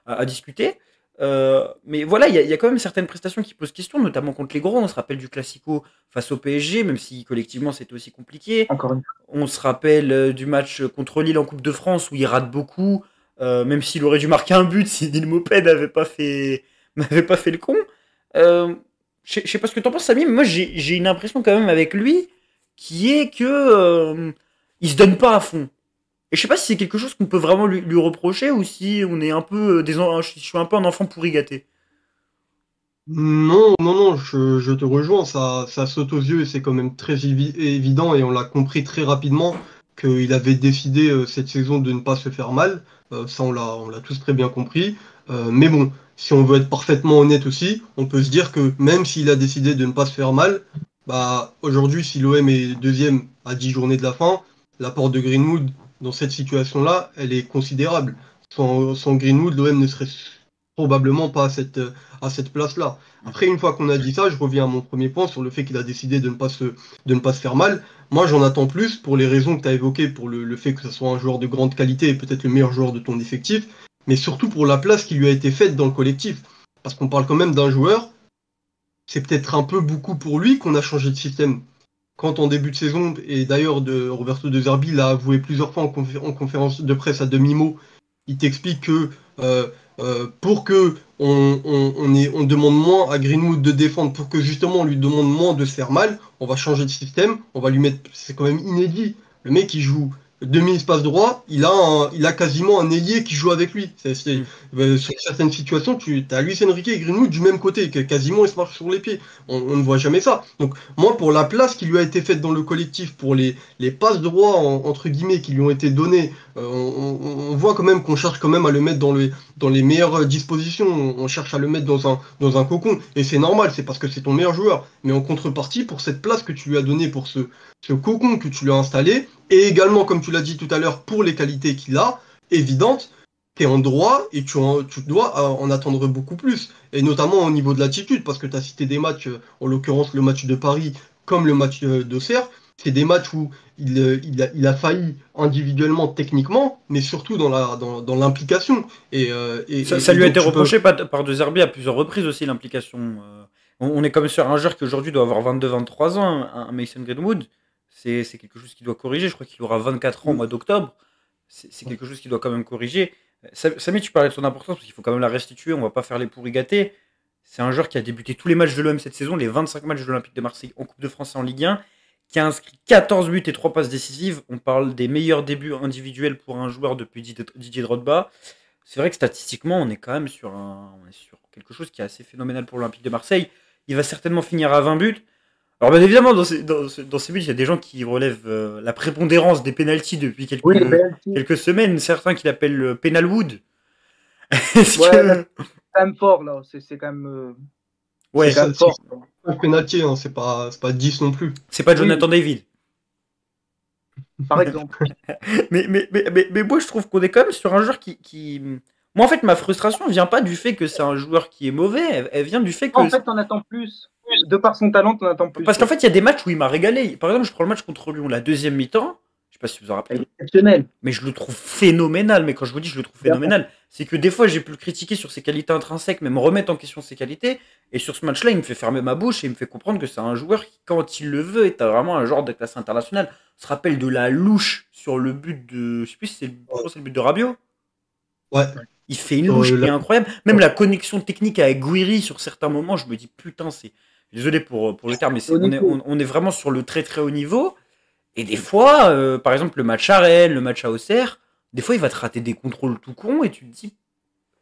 Speaker 1: à discuter. Mais voilà, il y a quand même certaines prestations qui posent question, notamment contre les gros. On se rappelle du Classico face au PSG, même si collectivement c'était aussi compliqué.
Speaker 3: Encore une
Speaker 1: On se rappelle du match contre Lille en Coupe de France où il rate beaucoup, même s'il aurait dû marquer un but si Neil Moped n'avait pas fait le con. Euh, je sais pas ce que t'en penses, Samy, mais moi j'ai une impression quand même avec lui qui est que il se donne pas à fond. Et je sais pas si c'est quelque chose qu'on peut vraiment lui reprocher ou si on est un peu je suis un peu un enfant pourri gâté.
Speaker 2: Non, non, non, je te rejoins, ça saute aux yeux et c'est quand même très évident et on l'a compris très rapidement qu'il avait décidé cette saison de ne pas se faire mal. Ça, on l'a tous très bien compris. Mais bon, si on veut être parfaitement honnête aussi, on peut se dire que même s'il a décidé de ne pas se faire mal, bah aujourd'hui, si l'OM est deuxième à 10 journées de la fin, l'apport de Greenwood dans cette situation-là, elle est considérable. Sans Greenwood, l'OM ne serait probablement pas à cette place-là. Après, une fois qu'on a dit ça, je reviens à mon premier point sur le fait qu'il a décidé de ne pas se faire mal. Moi, j'en attends plus pour les raisons que tu as évoquées, pour le fait que ce soit un joueur de grande qualité et peut-être le meilleur joueur de ton effectif, mais surtout pour la place qui lui a été faite dans le collectif. Parce qu'on parle quand même d'un joueur, c'est peut-être un peu beaucoup pour lui qu'on a changé de système. Quand en début de saison, et d'ailleurs Roberto De Zerbi l'a avoué plusieurs fois en conférence de presse à demi-mot, il t'explique que pour que on demande moins à Greenwood de défendre, pour que justement on lui demande moins de se faire mal, on va changer de système, on va lui mettre, c'est quand même inédit. Le mec il joue demi-espace droit, il a quasiment un ailier qui joue avec lui.
Speaker 1: Mm.
Speaker 2: Sur certaines situations, tu as Luis Enrique et Greenwood du même côté, que quasiment ils se marchent sur les pieds. On ne voit jamais ça. Donc moi, pour la place qui lui a été faite dans le collectif, pour les passes droits, entre guillemets, qui lui ont été données, on voit quand même qu'on cherche quand même à le mettre dans les meilleures dispositions. On cherche à le mettre dans un cocon. Et c'est normal, c'est parce que c'est ton meilleur joueur. Mais en contrepartie, pour cette place que tu lui as donnée, pour ce cocon que tu lui as installé, et également, comme tu l'as dit tout à l'heure, pour les qualités qu'il a, évidentes, tu es en droit et tu dois en attendre beaucoup plus. Et notamment au niveau de l'attitude, parce que tu as cité des matchs, en l'occurrence le match de Paris, comme le match d'Auxerre, c'est des matchs où il a failli individuellement, techniquement, mais surtout dans l'implication.
Speaker 1: Ça
Speaker 2: Et
Speaker 1: lui a
Speaker 2: donc
Speaker 1: été
Speaker 2: tu peux.
Speaker 1: reproché par De Zerbi à plusieurs reprises aussi l'implication. On est comme sur un joueur qui aujourd'hui doit avoir 22-23 ans, un Mason Greenwood. C'est quelque chose qui doit corriger. Je crois qu'il aura 24 ans au mois d'octobre. C'est quelque chose qui doit quand même corriger. Samy, tu parlais de son importance parce qu'il faut quand même la restituer. On va pas faire les pourris gâtés. C'est un joueur qui a débuté tous les matchs de l'OM cette saison, les 25 matchs de l'Olympique de Marseille en Coupe de France et en Ligue 1, qui a inscrit 14 buts et 3 passes décisives. On parle des meilleurs débuts individuels pour un joueur depuis Didier Drogba. C'est vrai que statistiquement, on est quand même on est sur quelque chose qui est assez phénoménal pour l'Olympique de Marseille. Il va certainement finir à 20 buts. Alors bien évidemment, dans ces buts, il y a des gens qui relèvent la prépondérance des pénaltys depuis
Speaker 3: Oui, les penalties.
Speaker 1: quelques semaines. Certains qui l'appellent Penalwood. Est-ce
Speaker 3: Ouais, là,
Speaker 1: que...
Speaker 3: c'est quand même fort, là. C'est quand même,
Speaker 1: Ouais,
Speaker 3: c'est quand même fort.
Speaker 2: Un penalty, hein, c'est pas 10 non plus.
Speaker 1: c'est pas
Speaker 3: Oui.
Speaker 1: Jonathan David.
Speaker 3: Par exemple.
Speaker 1: Mais moi, je trouve qu'on est quand même sur un joueur qui... Moi, en fait, ma frustration vient pas du fait que c'est un joueur qui est mauvais. Elle vient du fait que...
Speaker 3: En fait, t'en attends plus. De par son talent, t'en attends plus.
Speaker 1: Parce qu'en fait, il y a des matchs où il m'a régalé. Par exemple, je prends le match contre Lyon, la deuxième mi-temps. Je sais pas si vous en rappelez.
Speaker 3: Exceptionnel.
Speaker 1: Mais je le trouve phénoménal. Mais quand je vous dis je le trouve phénoménal, c'est que des fois j'ai pu le critiquer sur ses qualités intrinsèques, mais me remettre en question ses qualités. Et sur ce match-là, il me fait fermer ma bouche et il me fait comprendre que c'est un joueur qui, quand il le veut, est vraiment un joueur de classe internationale. On se rappelle de la louche sur le but de. Je sais plus si c'est le but de Rabiot.
Speaker 2: Ouais.
Speaker 1: Il fait une louche qui est incroyable. Même la connexion technique avec Guiri sur certains moments, je me dis putain, c'est. Désolé pour le terme, mais on est vraiment sur le très très haut niveau. Et des fois, par exemple, le match à Rennes, le match à Auxerre, des fois, il va te rater des contrôles tout con et tu te dis,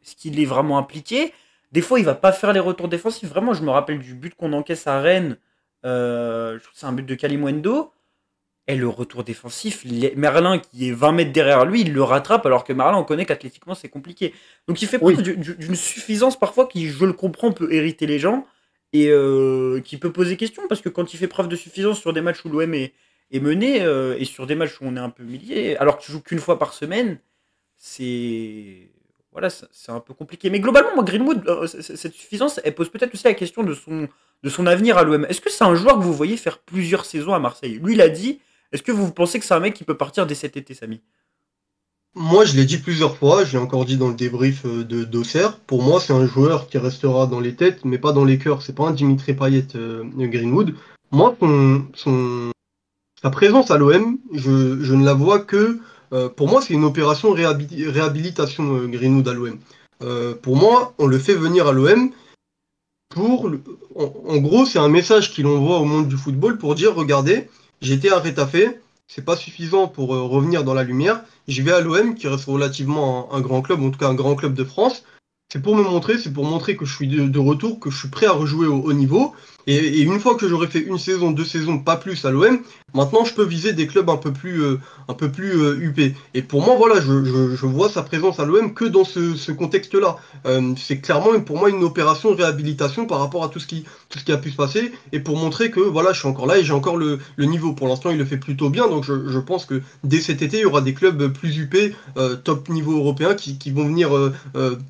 Speaker 1: est-ce qu'il est vraiment impliqué? Des fois, il va pas faire les retours défensifs. Vraiment, je me rappelle du but qu'on encaisse à Rennes. Je trouve que c'est un but de Kalimundo. Et le retour défensif, Merlin qui est 20 mètres derrière lui, il le rattrape alors que Merlin, on connaît qu'athlétiquement, c'est compliqué. Donc il fait preuve d'une suffisance parfois qui, je le comprends, peut hériter les gens et qui peut poser question parce que quand il fait preuve de suffisance sur des matchs où l'OM est mené et sur des matchs où on est un peu humilié, alors que tu joues qu'une fois par semaine, c'est voilà, c'est un peu compliqué. Mais globalement, moi, Greenwood, cette suffisance, elle pose peut-être aussi la question de son avenir à l'OM. Est-ce que c'est un joueur que vous voyez faire plusieurs saisons à Marseille? Lui, il a dit. Est-ce que vous pensez que c'est un mec qui peut partir dès cet été, Samy?
Speaker 2: Moi, je l'ai dit plusieurs fois, je l'ai encore dit dans le débrief d'Auxerre. Pour moi, c'est un joueur qui restera dans les têtes, mais pas dans les cœurs. C'est pas un Dimitri Payet Greenwood. Moi, sa présence à l'OM, je ne la vois que. Pour moi, c'est une opération réhabilitation Greenwood à l'OM. Pour moi, on le fait venir à l'OM en gros, c'est un message qu'il envoie au monde du football pour dire, regardez, j'étais à Retafe, c'est pas suffisant pour revenir dans la lumière. Je vais à l'OM, qui reste relativement un grand club, en tout cas un grand club de France. C'est pour me montrer, c'est pour montrer que je suis de retour, que je suis prêt à rejouer au haut niveau. Et une fois que j'aurai fait une saison, 2 saisons, pas plus à l'OM, maintenant je peux viser des clubs un peu plus huppés. Et pour moi, voilà, je vois sa présence à l'OM que dans ce contexte-là. C'est clairement pour moi une opération de réhabilitation par rapport à tout ce qui a pu se passer et pour montrer que voilà, je suis encore là et j'ai encore le niveau. Pour l'instant, il le fait plutôt bien, donc je pense que dès cet été, il y aura des clubs plus huppés, top niveau européen, qui vont venir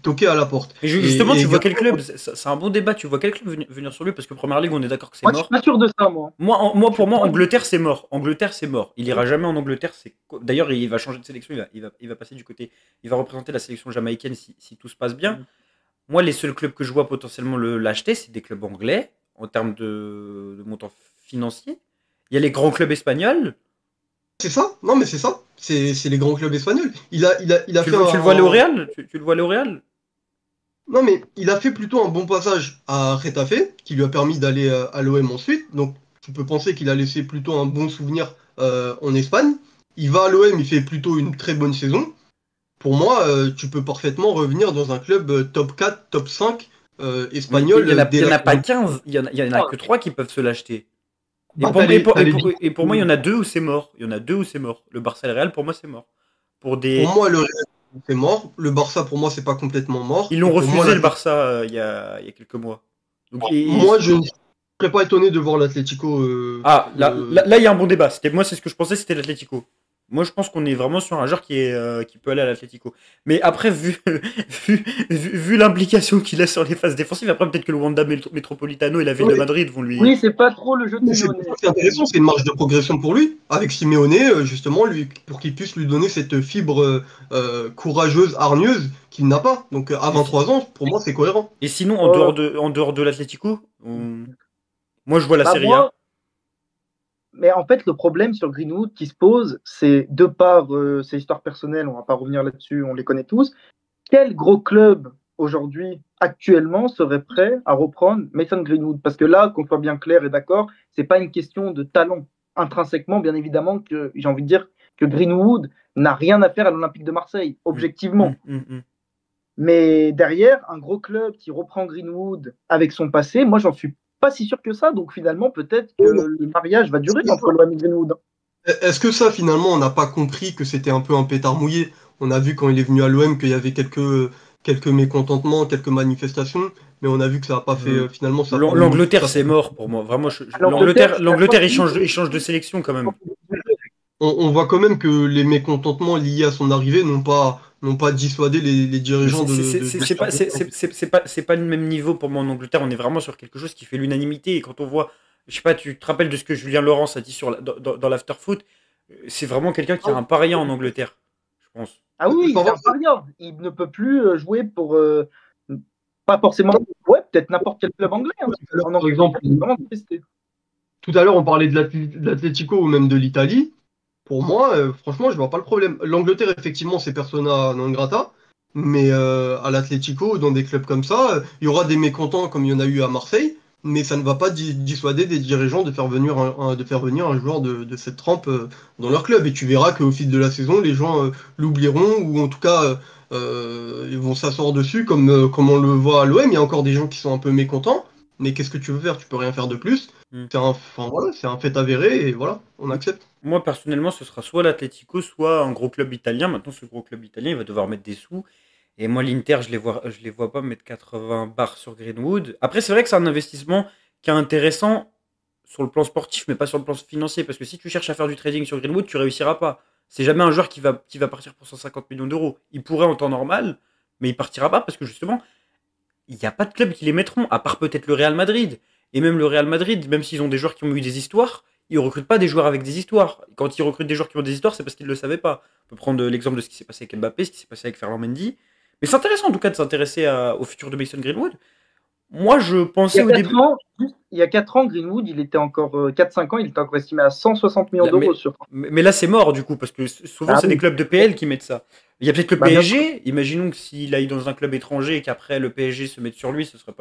Speaker 2: toquer à la porte.
Speaker 1: Et justement, tu vois quel club? C'est un bon débat. Tu vois quel club venir sur lui? Parce que Première Ligue, on est d'accord que c'est
Speaker 3: Moi, je
Speaker 1: mort.
Speaker 3: suis pas sûr de ça, moi.
Speaker 1: Pour moi, Angleterre, c'est mort. Angleterre, c'est mort. Il ira jamais en Angleterre. D'ailleurs, il va changer de sélection. Il va passer du côté. Il va représenter la sélection jamaïcaine si tout se passe bien. Moi, les seuls clubs que je vois potentiellement l'acheter, c'est des clubs anglais en termes de montant financier. Il y a les grands clubs espagnols.
Speaker 2: C'est ça? Non, mais c'est ça. C'est les grands clubs espagnols. Il a
Speaker 1: Tu
Speaker 2: fait
Speaker 1: le vois aller au Real? Tu le vois aller au Real?
Speaker 2: Non, mais il a fait plutôt un bon passage à Retafe, qui lui a permis d'aller à l'OM ensuite. Donc, tu peux penser qu'il a laissé plutôt un bon souvenir en Espagne. Il va à l'OM, il fait plutôt une très bonne saison. Pour moi, tu peux parfaitement revenir dans un club top 4, top 5 espagnol.
Speaker 1: Il n'y en a pas 15, il y en a que 3 qui peuvent se l'acheter.
Speaker 2: Bah,
Speaker 1: Et pour moi, il y en a 2 où c'est mort. Il y en a 2 où c'est mort. Le Barça et le Real, pour moi, c'est mort.
Speaker 2: Pour moi, le Real, c'est mort. Le Barça, pour moi, c'est pas complètement mort.
Speaker 1: Ils l'ont refusé,
Speaker 2: moi,
Speaker 1: le Barça, il y a quelques mois. Donc,
Speaker 2: moi, je ne serais pas étonné de voir l'Atlético.
Speaker 1: Là, il y a un bon débat. Moi, c'est ce que je pensais, c'était l'Atlético. Moi, je pense qu'on est vraiment sur un joueur qui peut aller à l'Atlético. Mais après, vu l'implication qu'il a sur les phases défensives, après, peut-être que le Wanda Metropolitano et la ville de Madrid vont lui.
Speaker 3: Oui, c'est pas trop le jeu de Simeone.
Speaker 2: C'est intéressant, c'est une marge de progression pour lui, avec Simeone, justement, pour qu'il puisse lui donner cette fibre courageuse, hargneuse qu'il n'a pas. Donc, à 23 ans, pour moi, c'est cohérent.
Speaker 1: Et sinon, en dehors de l'Atlético, moi, je vois la Serie A.
Speaker 3: Mais en fait, le problème sur Greenwood qui se pose, c'est de par ses histoires personnelles, on va pas revenir là-dessus, on les connaît tous. Quel gros club aujourd'hui, actuellement, serait prêt à reprendre Mason Greenwood? Parce que là, qu'on soit bien clair et d'accord, c'est pas une question de talent. Intrinsèquement, bien évidemment, que j'ai envie de dire que Greenwood n'a rien à faire à l'Olympique de Marseille, objectivement. Mais derrière, un gros club qui reprend Greenwood avec son passé, moi, j'en suis pas si sûr que ça. Donc finalement, peut-être que le mariage va durer entre l'OM et Greenwood.
Speaker 2: Est-ce que ça, finalement, on n'a pas compris que c'était un peu un pétard mouillé? On a vu quand il est venu à l'OM qu'il y avait quelques mécontentements, quelques manifestations, mais on a vu que ça n'a pas fait, finalement, ça a pas
Speaker 1: L'Angleterre, c'est mort pour moi. Vraiment, l'Angleterre, il change de sélection quand même.
Speaker 2: On voit quand même que les mécontentements liés à son arrivée n'ont pas dissuadé les dirigeants
Speaker 1: C'est pas le même niveau pour moi en Angleterre. On est vraiment sur quelque chose qui fait l'unanimité. Et quand on voit, je sais pas, tu te rappelles de ce que Julien Laurence a dit dans l'afterfoot, c'est vraiment quelqu'un qui a un paria en Angleterre, je pense.
Speaker 3: Ah oui, il a un paria. Il ne peut plus jouer pour pas forcément, ouais, peut-être n'importe quel club anglais. Hein.
Speaker 2: Par exemple, tout à l'heure, on parlait de l'Atlético ou même de l'Italie. Pour moi, franchement, je vois pas le problème. L'Angleterre, effectivement, c'est persona non grata, mais à l'Atlético, dans des clubs comme ça, il y aura des mécontents comme il y en a eu à Marseille, mais ça ne va pas dissuader des dirigeants de faire venir un joueur de cette trempe dans leur club. Et tu verras qu'au fil de la saison, les gens l'oublieront ou en tout cas ils vont s'asseoir dessus comme on le voit à l'OM. Il y a encore des gens qui sont un peu mécontents, mais qu'est-ce que tu veux faire? Tu peux rien faire de plus. C'est un fait avéré et voilà, on accepte.
Speaker 1: Moi, personnellement, ce sera soit l'Atlético, soit un gros club italien. Maintenant, ce gros club italien, il va devoir mettre des sous. Et moi, l'Inter, je les vois pas mettre 80 bars sur Greenwood. Après, c'est vrai que c'est un investissement qui est intéressant sur le plan sportif, mais pas sur le plan financier. Parce que si tu cherches à faire du trading sur Greenwood, tu réussiras pas. C'est jamais un joueur qui va partir pour 150 millions d'euros. Il pourrait en temps normal, mais il partira pas parce que justement, il n'y a pas de club qui les mettront, à part peut-être le Real Madrid. Et même le Real Madrid, même s'ils ont des joueurs qui ont eu des histoires, ils recrutent pas des joueurs avec des histoires. Quand ils recrutent des joueurs qui ont des histoires, c'est parce qu'ils ne le savaient pas. On peut prendre l'exemple de ce qui s'est passé avec Mbappé, ce qui s'est passé avec Ferland Mendy. Mais c'est intéressant en tout cas de s'intéresser au futur de Mason Greenwood. Moi, je pensais au début.
Speaker 3: Il y a 4 ans, Greenwood, il était encore 4-5 ans, il était encore estimé à 160 millions d'euros.
Speaker 1: Mais là, c'est mort du coup, parce que souvent, c'est des clubs de PL qui mettent ça. Il y a peut-être le PSG. Imaginons que s'il aille dans un club étranger et qu'après le PSG se mette sur lui, ce serait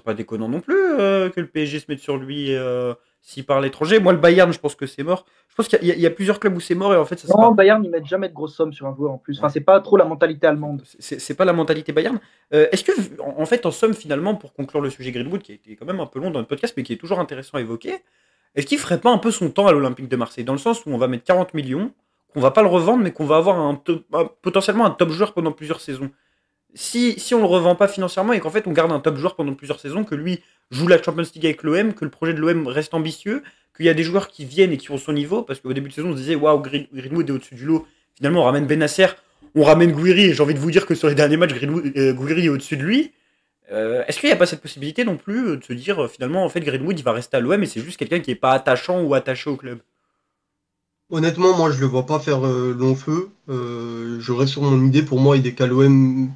Speaker 1: pas déconnant non plus que le PSG se mette sur lui s'il part à l'étranger. Moi, le Bayern, je pense que c'est mort. Je pense qu'il y a plusieurs clubs où c'est mort et en fait, ça
Speaker 3: non, Bayern, ils mettent jamais de grosses sommes sur un joueur en plus. Enfin, c'est pas trop la mentalité allemande.
Speaker 1: C'est pas la mentalité Bayern. Est-ce que, en fait, en somme, finalement, pour conclure le sujet Greenwood, qui a été quand même un peu long dans le podcast, mais qui est toujours intéressant à évoquer, est-ce qu'il ferait pas un peu son temps à l'Olympique de Marseille, dans le sens où on va mettre 40 millions, qu'on va pas le revendre, mais qu'on va avoir potentiellement un top joueur pendant plusieurs saisons. Si on le revend pas financièrement et qu'en fait on garde un top joueur pendant plusieurs saisons, que lui joue la Champions League avec l'OM, que le projet de l'OM reste ambitieux, qu'il y a des joueurs qui viennent et qui ont son niveau, parce qu'au début de saison on se disait waouh, Greenwood est au-dessus du lot, finalement on ramène Benasser, on ramène Gouiri, et j'ai envie de vous dire que sur les derniers matchs Gouiri est au-dessus de lui. Est-ce qu'il n'y a pas cette possibilité non plus de se dire finalement en fait Greenwood il va rester à l'OM et c'est juste quelqu'un qui n'est pas attachant ou attaché au club?
Speaker 2: Honnêtement, moi, je le vois pas faire long feu. Je reste sur mon idée. Pour moi, il est qu'à l'OM.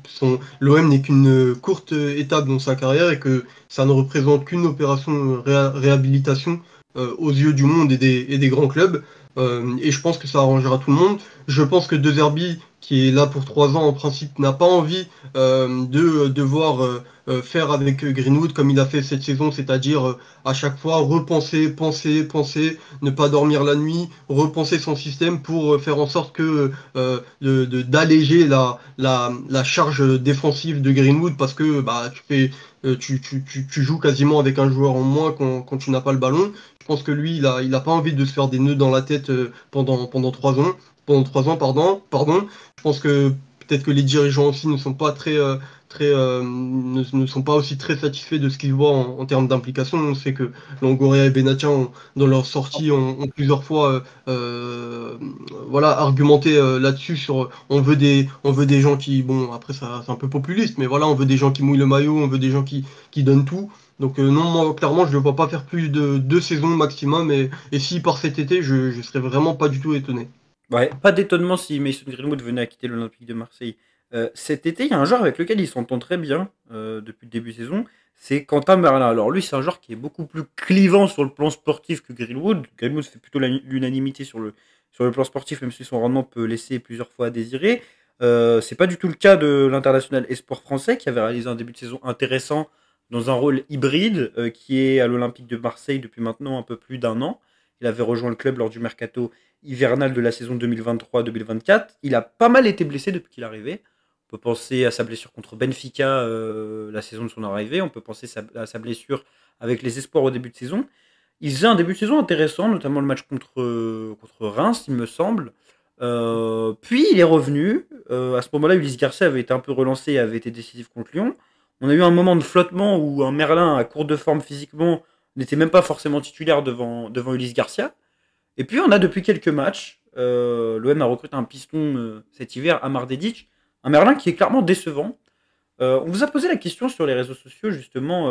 Speaker 2: L'OM n'est qu'une courte étape dans sa carrière et que ça ne représente qu'une opération réhabilitation aux yeux du monde et des grands clubs. Et je pense que ça arrangera tout le monde. Je pense que De Zerbi, qui est là pour 3 ans en principe, n'a pas envie de devoir faire avec Greenwood comme il a fait cette saison, c'est-à-dire à chaque fois repenser, penser, ne pas dormir la nuit, repenser son système pour faire en sorte que d'alléger la charge défensive de Greenwood parce que bah tu joues quasiment avec un joueur en moins quand tu n'as pas le ballon. Je pense que lui, il a pas envie de se faire des nœuds dans la tête pendant 3 ans. Pendant 3 ans, pardon. Je pense que peut-être que les dirigeants aussi ne sont pas ne sont pas aussi très satisfaits de ce qu'ils voient en termes d'implication. On sait que Longoria et Benatia, dans leur sortie, ont plusieurs fois voilà, argumenté là-dessus sur on veut des gens qui, bon, après ça c'est un peu populiste, mais voilà, on veut des gens qui mouillent le maillot, on veut des gens qui donnent tout. Donc non, moi clairement je ne vois pas faire plus de 2 saisons maximum et s'il part cet été, je serais vraiment pas du tout étonné.
Speaker 1: Ouais, pas d'étonnement si Mason Greenwood venait à quitter l'Olympique de Marseille. Cet été, il y a un joueur avec lequel il s'entend très bien depuis le début de saison, c'est Quentin Merlin. Alors lui, c'est un joueur qui est beaucoup plus clivant sur le plan sportif que Greenwood. Greenwood fait plutôt l'unanimité sur le plan sportif, même si son rendement peut laisser plusieurs fois à désirer. C'est pas du tout le cas de l'international espoir français qui avait réalisé un début de saison intéressant dans un rôle hybride qui est à l'Olympique de Marseille depuis maintenant un peu plus d'1 an. Il avait rejoint le club lors du mercato hivernal de la saison 2023-2024. Il a pas mal été blessé depuis qu'il est arrivé. On peut penser à sa blessure contre Benfica la saison de son arrivée. On peut penser à sa blessure avec les espoirs au début de saison. Il faisait un début de saison intéressant, notamment le match contre Reims, il me semble. Puis il est revenu. À ce moment-là, Ulysse Garcia avait été un peu relancé et avait été décisif contre Lyon. On a eu un moment de flottement où un Merlin à court de forme physiquement n'était même pas forcément titulaire devant Ulysse Garcia. Et puis on a depuis quelques matchs, l'OM a recruté un piston cet hiver, Amar Dedic, un Merlin qui est clairement décevant. On vous a posé la question sur les réseaux sociaux justement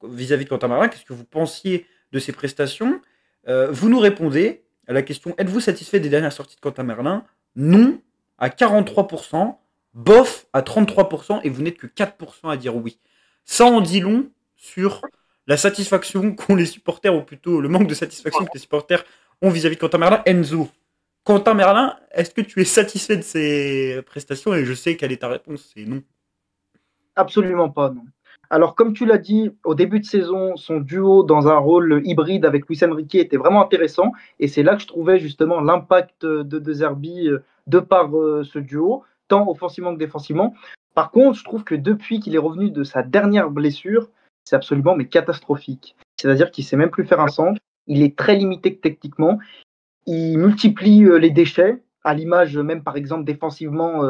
Speaker 1: vis-à-vis de Quentin Merlin, qu'est-ce que vous pensiez de ses prestations? Vous nous répondez à la question, êtes-vous satisfait des dernières sorties de Quentin Merlin? Non à 43%, bof à 33%, et vous n'êtes que 4% à dire oui. Ça en dit long sur la satisfaction qu'ont les supporters, ou plutôt le manque de satisfaction que les supporters ont vis-à-vis de Quentin Merlin. Enzo, Quentin Merlin, est-ce que tu es satisfait de ses prestations? Et je sais quelle est ta réponse, c'est non.
Speaker 3: Absolument pas, non. Alors, comme tu l'as dit, au début de saison, son duo dans un rôle hybride avec Luis Enrique était vraiment intéressant. Et c'est là que je trouvais justement l'impact de Zerbi de par ce duo, tant offensivement que défensivement. Par contre, je trouve que depuis qu'il est revenu de sa dernière blessure, c'est absolument mais catastrophique. C'est-à-dire qu'il ne sait même plus faire un centre. Il est très limité techniquement. Il multiplie les déchets, à l'image même par exemple défensivement.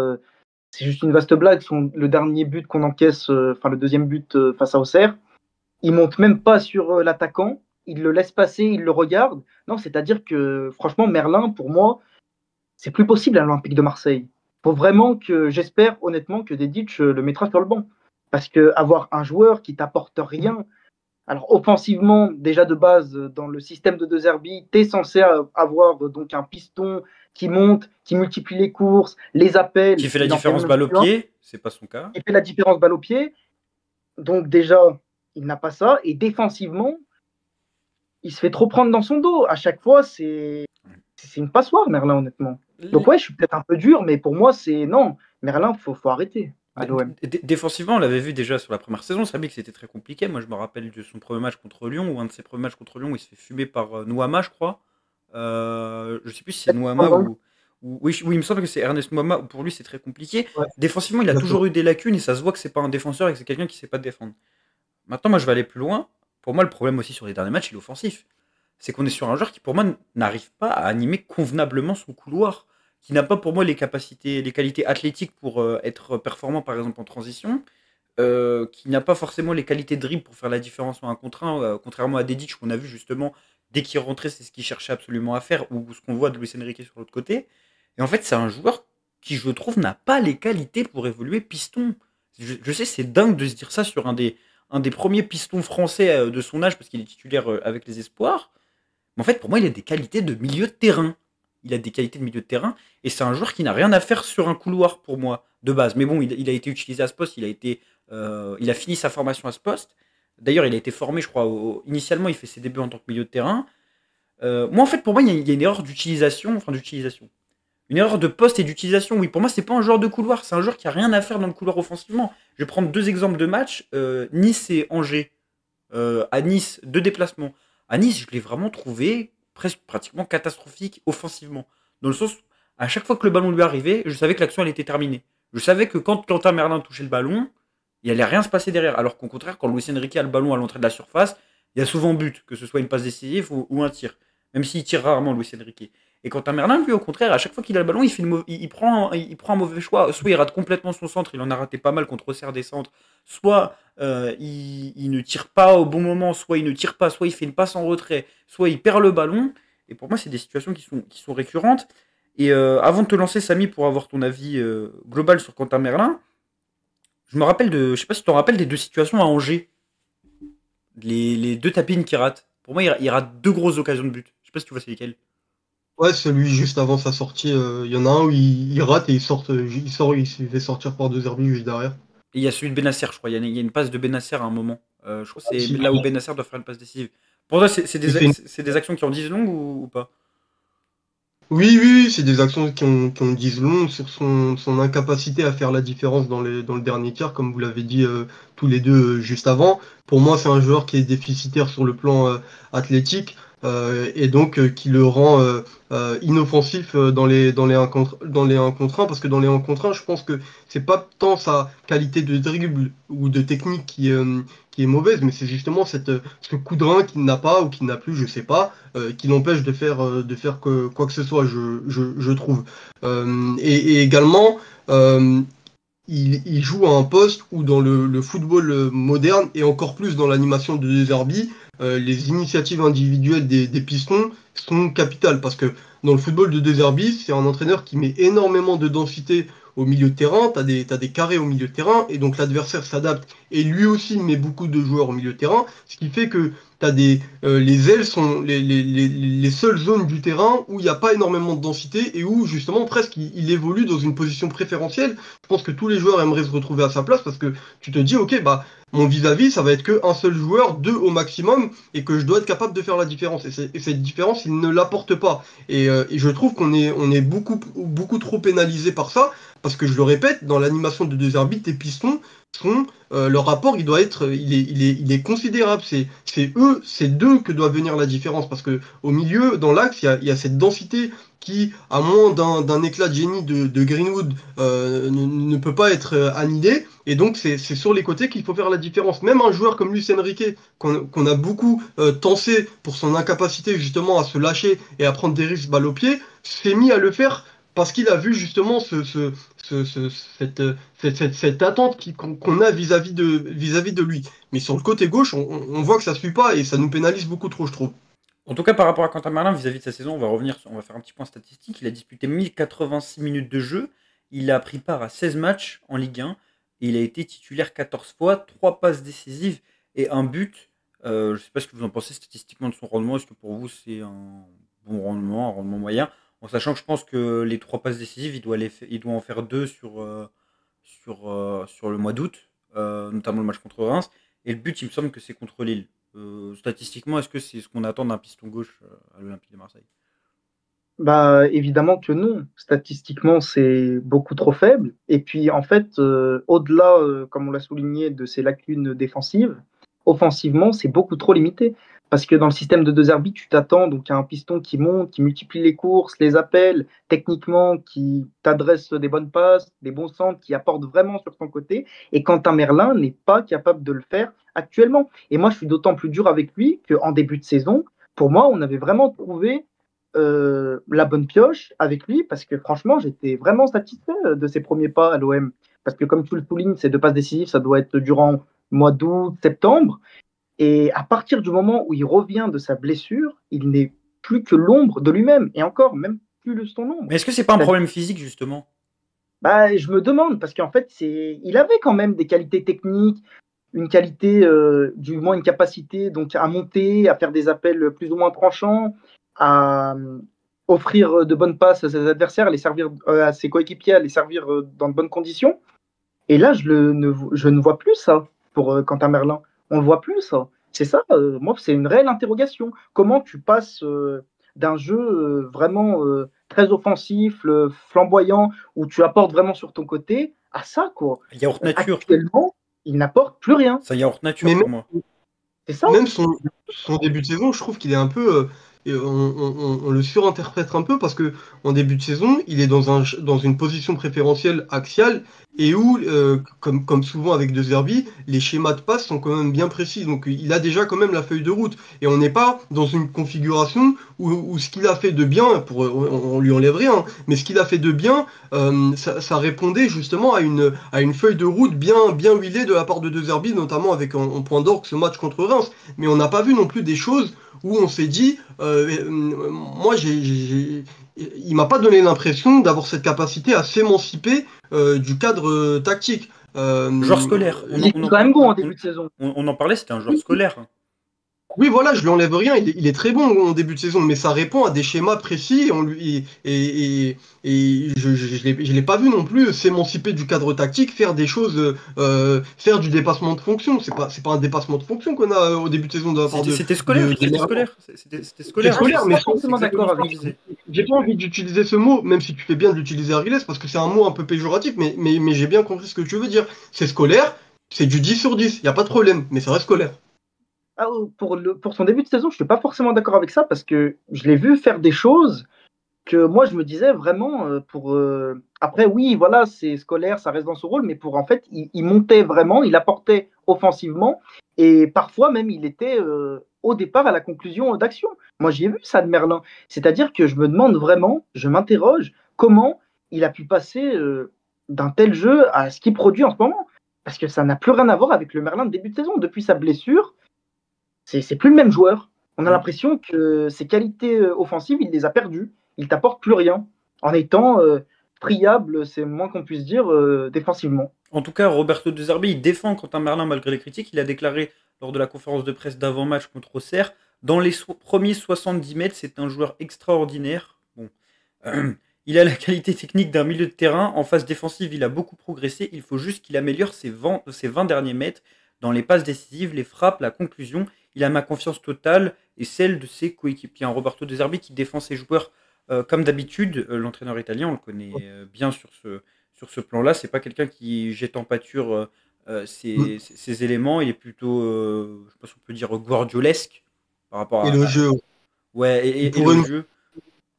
Speaker 3: C'est juste une vaste blague. Le dernier but qu'on encaisse, le deuxième but face à Auxerre, il monte même pas sur l'attaquant, il le laisse passer, il le regarde. Non, c'est-à-dire que franchement, Merlin, pour moi, c'est plus possible à l'Olympique de Marseille. Faut vraiment j'espère honnêtement que Dedic le mettra sur le banc. Parce que avoir un joueur qui t'apporte rien, alors offensivement, déjà de base, dans le système de De Zerbi, tu es censé avoir donc un piston qui monte, qui multiplie les courses, les appels.
Speaker 1: Qui fait la différence balle au pied, c'est pas son cas.
Speaker 3: Qui fait la différence balle au pied. Donc déjà, il n'a pas ça. Et défensivement, il se fait trop prendre dans son dos. À chaque fois, c'est une passoire, Merlin, honnêtement. Donc ouais, je suis peut-être un peu dur, mais pour moi, c'est non. Merlin, faut arrêter.
Speaker 1: Défensivement, on l'avait vu déjà sur la première saison, c'est vrai que c'était très compliqué. Moi, je me rappelle de son premier match contre Lyon, ou un de ses premiers matchs contre Lyon, où il se fait fumer par Nouama, je crois. Je sais plus si c'est Nouama ou... Oui, il me semble que c'est Ernest Nouama. Pour lui, c'est très compliqué. Ouais. Défensivement, il a toujours eu des lacunes, et ça se voit que c'est pas un défenseur et que c'est quelqu'un qui sait pas défendre. Maintenant, moi, je vais aller plus loin. Pour moi, le problème aussi sur les derniers matchs, il est offensif. C'est qu'on est sur un joueur qui, pour moi, n'arrive pas à animer convenablement son couloir, qui n'a pas pour moi les capacités, les qualités athlétiques pour être performant par exemple en transition, qui n'a pas forcément les qualités de dribble pour faire la différence en 1 contre 1, contrairement à Dedic qu'on a vu justement, dès qu'il rentrait c'est ce qu'il cherchait absolument à faire, ou ce qu'on voit de Luis Enrique sur l'autre côté. Et en fait c'est un joueur qui je trouve n'a pas les qualités pour évoluer piston. Je sais c'est dingue de se dire ça sur un des premiers pistons français de son âge, parce qu'il est titulaire avec les espoirs. Mais en fait pour moi il a des qualités de milieu de terrain. Il a des qualités de milieu de terrain, et c'est un joueur qui n'a rien à faire sur un couloir pour moi, de base. Mais bon, il a été utilisé à ce poste, il a fini sa formation à ce poste. D'ailleurs, il a été formé, je crois, initialement, il fait ses débuts en tant que milieu de terrain. Moi, en fait, pour moi, il y a une erreur d'utilisation. Une erreur de poste et d'utilisation, oui. Pour moi, c'est pas un joueur de couloir, c'est un joueur qui a rien à faire dans le couloir offensivement. Je vais prendre 2 exemples de matchs, Nice et Angers. À Nice, 2 déplacements. À Nice, je l'ai vraiment trouvé pratiquement catastrophique offensivement. Dans le sens, à chaque fois que le ballon lui arrivait, je savais que l'action elle était terminée. Je savais que quand Quentin Merlin touchait le ballon, il allait rien se passer derrière. Alors qu'au contraire, quand Luis Enrique a le ballon à l'entrée de la surface, il y a souvent but, que ce soit une passe décisive ou un tir. Même s'il tire rarement, Luis Enrique. Et Quentin Merlin, lui, au contraire, à chaque fois qu'il a le ballon, il prend un mauvais choix. Soit il rate complètement son centre, il en a raté pas mal contre Auxerre des centres. Soit il ne tire pas au bon moment, soit il ne tire pas, soit il fait une passe en retrait, soit il perd le ballon. Et pour moi, c'est des situations qui sont récurrentes. Et avant de te lancer, Samy, pour avoir ton avis global sur Quentin Merlin, je sais pas si tu te rappelles des 2 situations à Angers. Les 2 tapines qu'il rate. Pour moi, il rate 2 grosses occasions de but. Je sais pas si tu vois c'est lesquelles.
Speaker 2: Ouais, celui juste avant sa sortie, il y en a un où il rate et il se fait sortir par De Zerbi juste derrière.
Speaker 1: Et il y a celui de Benasser, je crois. Il y a une passe de Benasser à un moment. Je crois que c'est là où Benasser doit faire une passe décisive. Pour toi, c'est des actions qui en disent long ou pas?
Speaker 2: Oui, c'est des actions qui en disent long sur son incapacité à faire la différence dans le dernier tiers, comme vous l'avez dit tous les deux juste avant. Pour moi, c'est un joueur qui est déficitaire sur le plan athlétique. et donc qui le rend inoffensif dans les 1 contre 1, parce que dans les 1 contre 1, je pense que c'est pas tant sa qualité de dribble ou de technique qui est mauvaise, mais c'est justement ce coup de rein qu'il n'a pas ou qu'il n'a plus, je sais pas, qui l'empêche de faire quoi que ce soit, je trouve. Et également, euh, il joue à un poste où dans le football moderne et encore plus dans l'animation de De Zerbi, les initiatives individuelles des pistons sont capitales parce que dans le football de De Zerbi, c'est un entraîneur qui met énormément de densité au milieu de terrain, t'as des carrés au milieu de terrain et donc l'adversaire s'adapte et lui aussi met beaucoup de joueurs au milieu de terrain, ce qui fait que les ailes sont les seules zones du terrain où il n'y a pas énormément de densité et où justement presque il évolue dans une position préférentielle. Je pense que tous les joueurs aimeraient se retrouver à sa place parce que tu te dis, ok, bah mon vis-à-vis, ça va être qu'un seul joueur, deux au maximum, et que je dois être capable de faire la différence. Et cette différence, il ne l'apporte pas. Et je trouve qu'on est beaucoup trop pénalisé par ça, parce que je le répète, dans l'animation de deux arbitres, tes pistons sont leur rapport, il est considérable. C'est d'eux que doit venir la différence, parce que au milieu, dans l'axe, il y a cette densité qui, à moins d'un éclat de génie de Greenwood, ne peut pas être annihilé. Et donc, c'est sur les côtés qu'il faut faire la différence. Même un joueur comme Luis Enrique, qu'on a beaucoup tensé pour son incapacité justement à se lâcher et à prendre des risques balle au pied, s'est mis à le faire parce qu'il a vu justement cette attente qu'on a vis-à-vis de lui. Mais sur le côté gauche, on voit que ça ne suit pas et ça nous pénalise beaucoup trop, je trouve.
Speaker 1: En tout cas, par rapport à Quentin Merlin, vis-à-vis de sa saison, on va faire un petit point statistique. Il a disputé 1086 minutes de jeu. Il a pris part à 16 matchs en Ligue 1. Et il a été titulaire 14 fois, 3 passes décisives et un but. Je ne sais pas ce que vous en pensez statistiquement de son rendement. Est-ce que pour vous, c'est un bon rendement, un rendement moyen? En sachant que je pense que les 3 passes décisives, il doit en faire 2 sur le mois d'août, notamment le match contre Reims. Et le but, il me semble que c'est contre Lille. Statistiquement, est-ce que c'est ce qu'on attend d'un piston gauche à l'Olympique de Marseille?
Speaker 3: Bah, évidemment que non. Statistiquement, c'est beaucoup trop faible. Et puis, en fait, au-delà, comme on l'a souligné, de ces lacunes défensives, offensivement, c'est beaucoup trop limité. Parce que dans le système de deux arbitres, tu t'attends donc à un piston qui monte, qui multiplie les courses, les appels, techniquement, qui t'adresse des bonnes passes, des bons centres, qui apporte vraiment sur son côté. Et Quentin Merlin n'est pas capable de le faire actuellement. Et moi, je suis d'autant plus dur avec lui qu'en début de saison, pour moi, on avait vraiment trouvé la bonne pioche avec lui parce que franchement, j'étais vraiment satisfait de ses premiers pas à l'OM. Parce que comme tu le soulignes, ces deux passes décisives, ça doit être durant le mois d'août, septembre. Et à partir du moment où il revient de sa blessure, il n'est plus que l'ombre de lui-même. Et encore, même plus son ombre.
Speaker 1: Mais est-ce que c'est pas un problème physique, justement?
Speaker 3: Bah, je me demande, parce qu'en fait, il avait quand même des qualités techniques, une qualité, du moins une capacité donc, à monter, à faire des appels plus ou moins tranchants, à offrir de bonnes passes à ses adversaires, à ses coéquipiers, à les servir dans de bonnes conditions. Et là, je ne vois plus ça pour Quentin Merlin. On ne le voit plus, ça. C'est ça, moi, c'est une réelle interrogation. Comment tu passes d'un jeu vraiment très offensif, flamboyant, où tu apportes vraiment sur ton côté, à ça, quoi.
Speaker 1: Yaourt nature.
Speaker 3: Actuellement, il n'apporte plus rien.
Speaker 1: Ça yaourt nature
Speaker 2: Mais
Speaker 1: pour moi.
Speaker 3: C'est ça.
Speaker 2: Même son début de saison, je trouve qu'il est un peu. On le surinterprète un peu parce que en début de saison, il est dans une position préférentielle axiale et où, comme souvent avec De Zerbi, les schémas de passe sont quand même bien précis. Donc il a déjà quand même la feuille de route. Et on n'est pas dans une configuration où ce qu'il a fait de bien, on lui enlève rien, mais ce qu'il a fait de bien, ça répondait justement à une feuille de route bien huilée de la part de De Zerbi, notamment avec en point d'orgue ce match contre Reims. Mais on n'a pas vu non plus des choses où on s'est dit, moi, il m'a pas donné l'impression d'avoir cette capacité à s'émanciper du cadre tactique.
Speaker 1: Joueur scolaire.
Speaker 3: Il est quand même bon en début de saison.
Speaker 1: On en parlait, c'était un joueur scolaire.
Speaker 2: Oui, voilà, je lui enlève rien. Il est très bon en début de saison, mais ça répond à des schémas précis. Et je l'ai pas vu non plus s'émanciper du cadre tactique, faire des choses, faire du dépassement de fonction. C'est pas un dépassement de fonction qu'on a au début de saison de la part de.
Speaker 1: C'était scolaire. C'était scolaire.
Speaker 2: C'était scolaire, mais
Speaker 3: forcément d'accord avec vous.
Speaker 2: J'ai pas envie d'utiliser ce mot, même si tu fais bien de l'utiliser, Ariles, parce que c'est un mot un peu péjoratif, mais j'ai bien compris ce que tu veux dire. C'est scolaire, c'est du 10 sur 10, y a pas de problème, mais ça reste scolaire.
Speaker 3: Pour son début de saison, je ne suis pas forcément d'accord avec ça parce que je l'ai vu faire des choses que moi je me disais vraiment après oui voilà c'est scolaire, ça reste dans son rôle, mais pour en fait il montait vraiment, il apportait offensivement et parfois même il était au départ à la conclusion d'action. Moi j'ai vu ça de Merlin, c'est-à-dire que je me demande vraiment, je m'interroge comment il a pu passer d'un tel jeu à ce qu'il produit en ce moment, parce que ça n'a plus rien à voir avec le Merlin de début de saison. Depuis sa blessure, c'est plus le même joueur. On a l'impression que ses qualités offensives, il les a perdues. Il t'apporte plus rien en étant friable, c'est moins qu'on puisse dire, défensivement.
Speaker 1: En tout cas, Roberto De Zerbi, il défend Quentin Merlin malgré les critiques. Il a déclaré lors de la conférence de presse d'avant-match contre Auxerre, dans les premiers 70 mètres, c'est un joueur extraordinaire. Bon. Il a la qualité technique d'un milieu de terrain. En phase défensive, il a beaucoup progressé. Il faut juste qu'il améliore ses 20 derniers mètres dans les passes décisives, les frappes, la conclusion. Il a ma confiance totale et celle de ses coéquipiers. Roberto De Zerbi qui défend ses joueurs comme d'habitude. L'entraîneur italien, on le connaît bien sur ce plan-là. C'est pas quelqu'un qui jette en pâture ses éléments. Il est plutôt, je sais pas si on peut dire, guardiolesque par rapport
Speaker 2: Et le jeu.
Speaker 1: Ouais,
Speaker 2: Il
Speaker 1: et
Speaker 2: pourrait
Speaker 1: le
Speaker 2: nous
Speaker 1: jeu.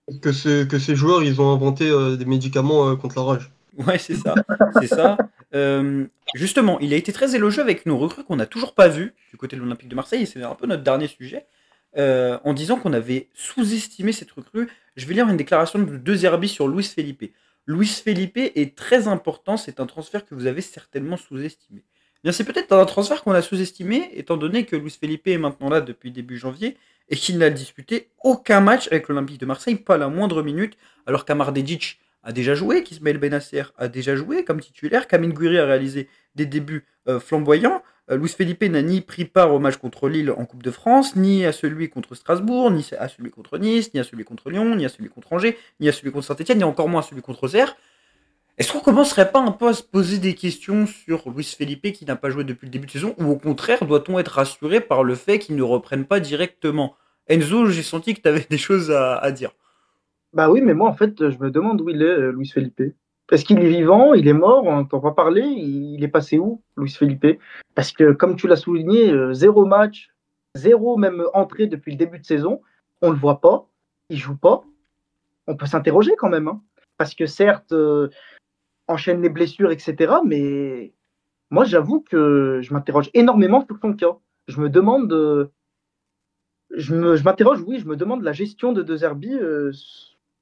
Speaker 2: dire que ces joueurs, ils ont inventé des médicaments contre la rage.
Speaker 1: Ouais, c'est ça. C'est ça. Justement, il a été très élogieux avec nos recrues qu'on n'a toujours pas vues du côté de l'Olympique de Marseille, et c'est un peu notre dernier sujet, en disant qu'on avait sous-estimé cette recrue. Je vais lire une déclaration de De Zerbi sur Luis Felipe. Luis Felipe est très important, c'est un transfert que vous avez certainement sous-estimé. Bien, c'est peut-être un transfert qu'on a sous-estimé, étant donné que Luis Felipe est maintenant là depuis début janvier, et qu'il n'a disputé aucun match avec l'Olympique de Marseille, pas la moindre minute, alors qu'Amar Dedic a déjà joué, qu'Ismaël Benasser a déjà joué comme titulaire, Kamine Gouiri a réalisé des débuts flamboyants. Luis Felipe n'a ni pris part au match contre Lille en Coupe de France, ni à celui contre Strasbourg, ni à celui contre Nice, ni à celui contre Lyon, ni à celui contre Angers, ni à celui contre Saint-Etienne, ni encore moins à celui contre Auxerre. Est-ce qu'on commencerait pas un peu à se poser des questions sur Luis Felipe qui n'a pas joué depuis le début de saison, ou au contraire, doit-on être rassuré par le fait qu'il ne reprenne pas directement? Enzo, j'ai senti que tu avais des choses à dire.
Speaker 3: Bah oui, mais moi en fait, je me demande où il est, Luis Felipe. Est-ce qu'il est vivant? Il est mort? On n'entend pas parler? Il est passé où, Luis Felipe? Parce que comme tu l'as souligné, zéro match, zéro même entrée depuis le début de saison. On le voit pas, il joue pas. On peut s'interroger quand même, hein. Parce que certes, enchaîne les blessures, etc. Mais moi, j'avoue que je m'interroge énormément sur son cas. Je me demande, je m'interroge, oui, je me demande la gestion de De Zerbi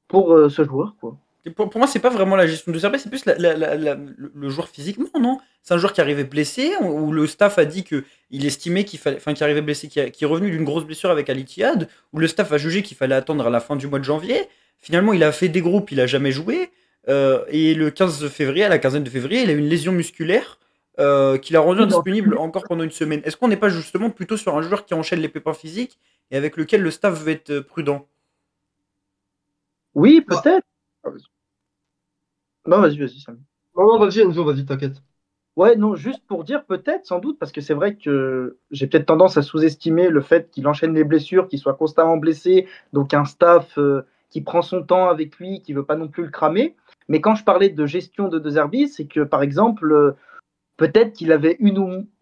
Speaker 3: pour ce joueur, quoi.
Speaker 1: Et pour moi, c'est pas vraiment la gestion de Zerbi, c'est plus le joueur physiquement, non? C'est un joueur qui arrivait blessé, où le staff a dit qu'il estimait qu'il fallait, enfin, qu'il arrivait blessé, qui est revenu d'une grosse blessure avec Al Ittihad, où le staff a jugé qu'il fallait attendre à la fin du mois de janvier. Finalement, il a fait des groupes, il a jamais joué. Et le 15 février, à la quinzaine de février, il a eu une lésion musculaire qui l'a rendu indisponible encore pendant une semaine. Est-ce qu'on n'est pas justement plutôt sur un joueur qui enchaîne les pépins physiques et avec lequel le staff veut être prudent?
Speaker 3: Oui, peut-être. Non, vas-y, Sam.
Speaker 2: Non, vas-y Enzo, vas-y, t'inquiète.
Speaker 3: Ouais, non, juste pour dire peut-être, sans doute, parce que c'est vrai que j'ai peut-être tendance à sous-estimer le fait qu'il enchaîne les blessures, qu'il soit constamment blessé, donc un staff qui prend son temps avec lui, qui veut pas non plus le cramer. Mais quand je parlais de gestion de Zerbi, c'est que par exemple, peut-être qu'il avait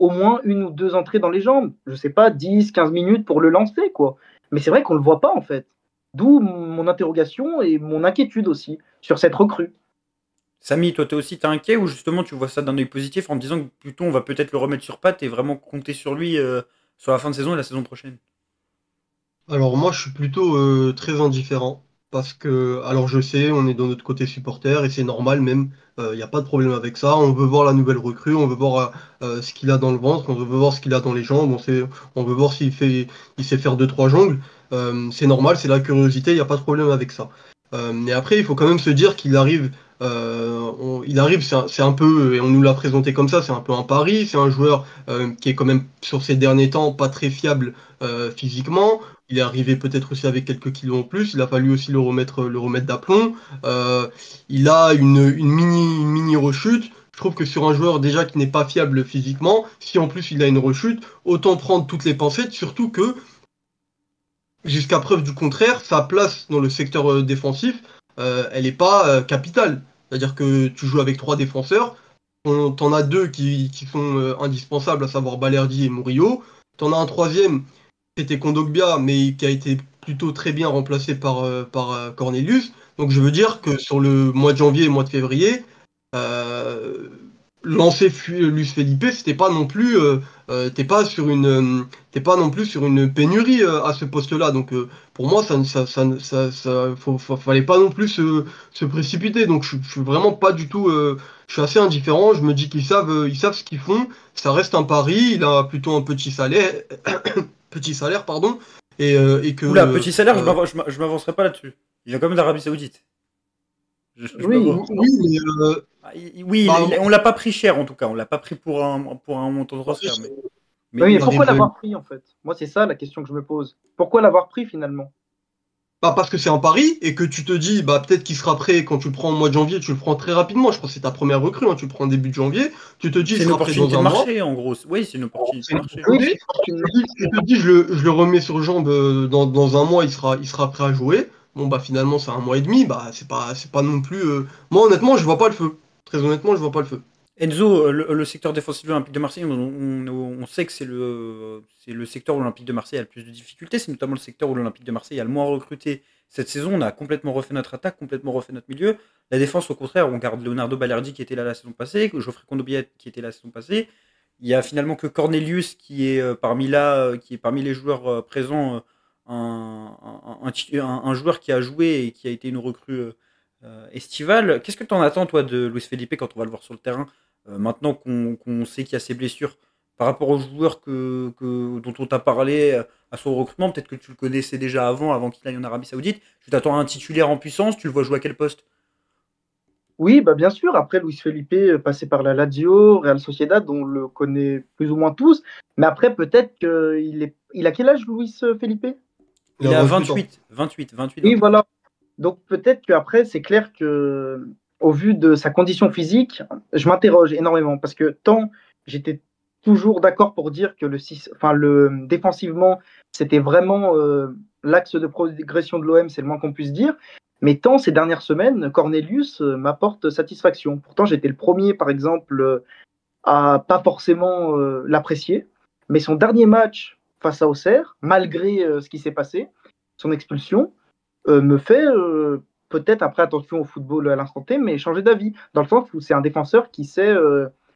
Speaker 3: au moins une ou deux entrées dans les jambes. Je sais pas, 10, 15 minutes pour le lancer, quoi. Mais c'est vrai qu'on le voit pas, en fait. D'où mon interrogation et mon inquiétude aussi sur cette recrue.
Speaker 1: Samy, toi, t'es inquiet ou justement tu vois ça d'un œil positif en te disant que plutôt on va peut-être le remettre sur pattes et vraiment compter sur lui sur la fin de saison et la saison prochaine?
Speaker 2: Alors moi, je suis plutôt très indifférent parce que, alors je sais, on est dans notre côté supporter et c'est normal même, il n'y a pas de problème avec ça. On veut voir la nouvelle recrue, on veut voir ce qu'il a dans le ventre, on veut voir ce qu'il a dans les jambes, on veut voir il sait faire deux trois jongles. C'est normal, c'est la curiosité, il n'y a pas de problème avec ça. Mais après, il faut quand même se dire qu'il arrive, c'est un peu, et on nous l'a présenté comme ça, c'est un peu un pari, c'est un joueur qui est quand même sur ces derniers temps pas très fiable physiquement. Il est arrivé peut-être aussi avec quelques kilos en plus. Il a fallu aussi le remettre d'aplomb. Il a une mini rechute. Je trouve que sur un joueur déjà qui n'est pas fiable physiquement, si en plus il a une rechute, autant prendre toutes les pincettes, surtout que, jusqu'à preuve du contraire, sa place dans le secteur défensif, elle n'est pas capitale. C'est-à-dire que tu joues avec trois défenseurs, t'en as deux qui sont indispensables, à savoir Balerdi et Murillo. T'en as un troisième, c'était Kondogbia, mais qui a été plutôt très bien remplacé par Cornelius. Donc je veux dire que sur le mois de janvier et le mois de février, euh, lancer Luis Felipe, c'était pas non plus, t'es pas non plus sur une pénurie à ce poste-là. Donc pour moi, fallait pas non plus se précipiter. Donc je suis vraiment pas du tout, je suis assez indifférent. Je me dis ils savent ce qu'ils font. Ça reste un pari. Il a plutôt un petit salaire, pardon, et que
Speaker 1: Oula, petit salaire, je m'avancerai pas là-dessus. Il vient quand même d'Arabie Saoudite. Je
Speaker 3: Oui,
Speaker 1: m'avance.
Speaker 2: oui, mais
Speaker 1: Oui,
Speaker 2: bah,
Speaker 1: on l'a pas pris cher en tout cas. On l'a pas pris pour un montant de transfert. Mais
Speaker 3: oui, mais
Speaker 2: il
Speaker 3: pourquoi
Speaker 2: arrive.
Speaker 3: l'avoir pris en fait? Moi, c'est ça la question que je me pose. Pourquoi l'avoir pris finalement?
Speaker 2: Bah parce que c'est un pari et que tu te dis bah peut-être qu'il sera prêt quand tu le prends au mois de janvier, tu le prends très rapidement. Je crois que c'est ta première recrue, hein, tu le prends début de janvier. Tu te dis il
Speaker 1: c'est une
Speaker 2: sera prêt dans
Speaker 1: opportunité de
Speaker 2: un mois.
Speaker 1: marché en gros. Oui, c'est une opportunité de marché.
Speaker 3: Oui,
Speaker 2: Tu te dis je le remets sur jambe dans un mois, il sera prêt à jouer. Bon bah finalement c'est un mois et demi, bah c'est pas non plus. Moi honnêtement je vois pas le feu. Très honnêtement je vois pas le feu.
Speaker 1: Enzo, le secteur défensif de l'Olympique de Marseille, on sait que c'est le secteur où l'Olympique de Marseille a le plus de difficultés. C'est notamment le secteur où l'Olympique de Marseille a le moins recruté cette saison. On a complètement refait notre attaque, complètement refait notre milieu. La défense, au contraire, on garde Leonardo Balerdi qui était là la saison passée, Geoffrey Kondogbia qui était là la saison passée. Il y a finalement que Cornelius qui est qui est parmi les joueurs présents, un joueur qui a joué et qui a été une recrue estivale. Qu'est-ce que tu en attends, toi, de Luis Felipe quand on va le voir sur le terrain? Maintenant qu'on sait qu'il y a ses blessures, par rapport aux joueurs dont on t'a parlé à son recrutement, peut-être que tu le connaissais déjà avant qu'il aille en Arabie Saoudite. Tu t'attends à un titulaire en puissance, tu le vois jouer à quel poste?
Speaker 3: oui, bah bien sûr. Après, Luis Felipe, passé par la Lazio, Real Sociedad, on le connaît plus ou moins tous. Mais après, peut-être il a quel âge, Luis Felipe?
Speaker 2: Il
Speaker 1: Il
Speaker 2: a
Speaker 1: a
Speaker 2: 28 ans.
Speaker 1: 28, 28,
Speaker 3: Oui,
Speaker 1: 28.
Speaker 3: voilà. Donc peut-être qu'après, c'est clair que, au vu de sa condition physique, je m'interroge énormément parce que tant j'étais toujours d'accord pour dire que défensivement, c'était vraiment l'axe de progression de l'OM, c'est le moins qu'on puisse dire. Mais tant ces dernières semaines, Cornelius m'apporte satisfaction. Pourtant, j'étais le premier, par exemple, à pas forcément l'apprécier. Mais son dernier match face à Auxerre, malgré ce qui s'est passé, son expulsion, me fait peut-être, après attention au football à l'instant T, mais changer d'avis. Dans le sens où c'est un défenseur qui sait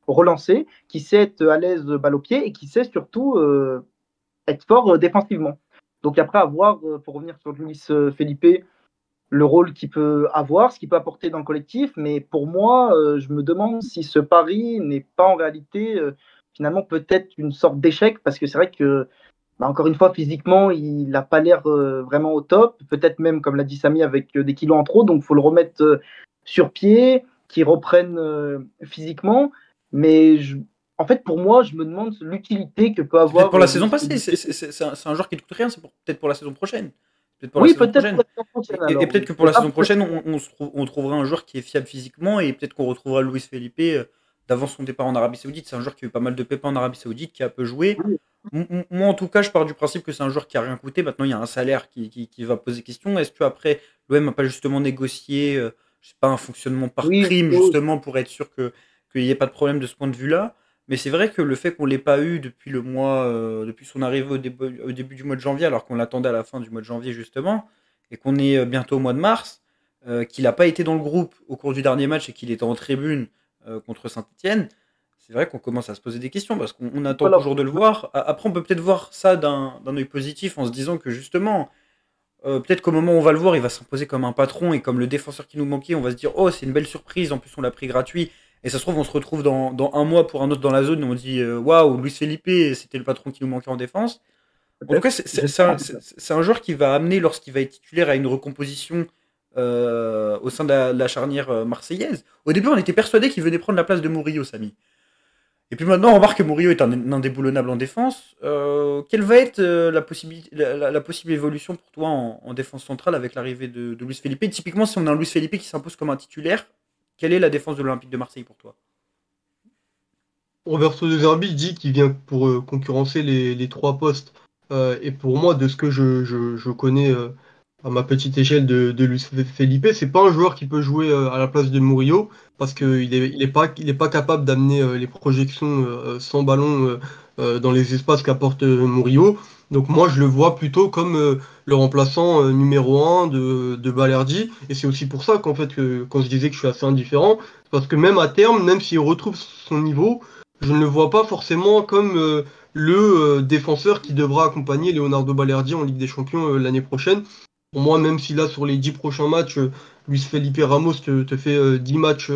Speaker 3: relancer, qui sait être à l'aise balle au pied et qui sait surtout être fort défensivement. Donc après avoir, pour revenir sur Luis Felipe, le rôle qu'il peut avoir, ce qu'il peut apporter dans le collectif, mais pour moi, je me demande si ce pari n'est pas en réalité finalement peut-être une sorte d'échec, parce que c'est vrai que bah, encore une fois, physiquement, il n'a pas l'air vraiment au top. Peut-être même, comme l'a dit Samy, avec des kilos en trop. Donc, il faut le remettre sur pied, qu'il reprenne physiquement. Mais en fait, pour moi, je me demande l'utilité que peut
Speaker 1: C'est peut-être
Speaker 3: avoir
Speaker 1: pour la saison
Speaker 3: Luis
Speaker 1: passée,
Speaker 3: Felipe.
Speaker 1: c'est un joueur qui ne coûte rien, c'est peut-être pour la saison prochaine. Peut-être pour la
Speaker 3: Oui,
Speaker 1: saison
Speaker 3: peut-être pour
Speaker 1: prochaine.
Speaker 3: la saison prochaine
Speaker 1: Et
Speaker 3: alors.
Speaker 1: peut-être
Speaker 3: Oui.
Speaker 1: que pour
Speaker 3: Mais
Speaker 1: la
Speaker 3: pas
Speaker 1: saison prochaine, on trouvera un joueur qui est fiable physiquement et peut-être qu'on retrouvera Luis Felipe d'avant son départ en Arabie Saoudite. C'est un joueur qui a eu pas mal de pépins en Arabie Saoudite, qui a peu joué. Moi, en tout cas, je pars du principe que c'est un joueur qui a rien coûté. Maintenant, il y a un salaire qui va poser question. Est-ce qu'après, l'OM n'a pas justement négocié, je sais pas, un fonctionnement par
Speaker 3: oui,
Speaker 1: prime,
Speaker 3: oui,
Speaker 1: justement, pour être sûr qu'il n'y ait pas de problème de ce point de vue-là? Mais c'est vrai que le fait qu'on l'ait pas eu depuis depuis son arrivée au début du mois de janvier, alors qu'on l'attendait à la fin du mois de janvier, justement, et qu'on est bientôt au mois de mars, qu'il n'a pas été dans le groupe au cours du dernier match et qu'il était en tribune contre Saint-Etienne, c'est vrai qu'on commence à se poser des questions parce qu'on attend
Speaker 3: voilà.
Speaker 1: toujours de le voir. Après, on peut peut-être voir ça d'un œil positif en se disant que justement, peut-être qu'au moment où on va le voir, il va s'imposer comme un patron et comme le défenseur qui nous manquait. On va se dire, oh, c'est une belle surprise. En plus, on l'a pris gratuit. Et ça se trouve, on se retrouve dans un mois pour un autre dans la zone et on dit, waouh, Luis Felipe, c'était le patron qui nous manquait en défense. En tout cas,
Speaker 3: Peut-être. J'espère.
Speaker 1: c'est un joueur qui va amener, lorsqu'il va être titulaire, à une recomposition au sein de la charnière marseillaise. Au début, on était persuadé qu'il venait prendre la place de Murillo, Samy. Et puis maintenant, on remarque que Murillo est un indéboulonnable en défense. Quelle va être la possible évolution pour toi en défense centrale avec l'arrivée de Luis Felipe? Typiquement, si on a un Luis Felipe qui s'impose comme un titulaire, quelle est la défense de l'Olympique de Marseille pour toi?
Speaker 2: Roberto De Zerbi dit qu'il vient pour concurrencer les trois postes. Et pour moi, de ce que je connais à ma petite échelle de Luis Felipe, c'est pas un joueur qui peut jouer à la place de Murillo parce qu'il est pas capable d'amener les projections sans ballon dans les espaces qu'apporte Murillo. Donc moi je le vois plutôt comme le remplaçant numéro un de Balerdi. Et c'est aussi pour ça qu'en fait quand je disais que je suis assez indifférent, c'est parce que même à terme, même s'il retrouve son niveau, je ne le vois pas forcément comme le défenseur qui devra accompagner Leonardo Balerdi en Ligue des Champions l'année prochaine. Pour moi, même si là, sur les 10 prochains matchs, Luis Felipe Ramos te fait 10 matchs,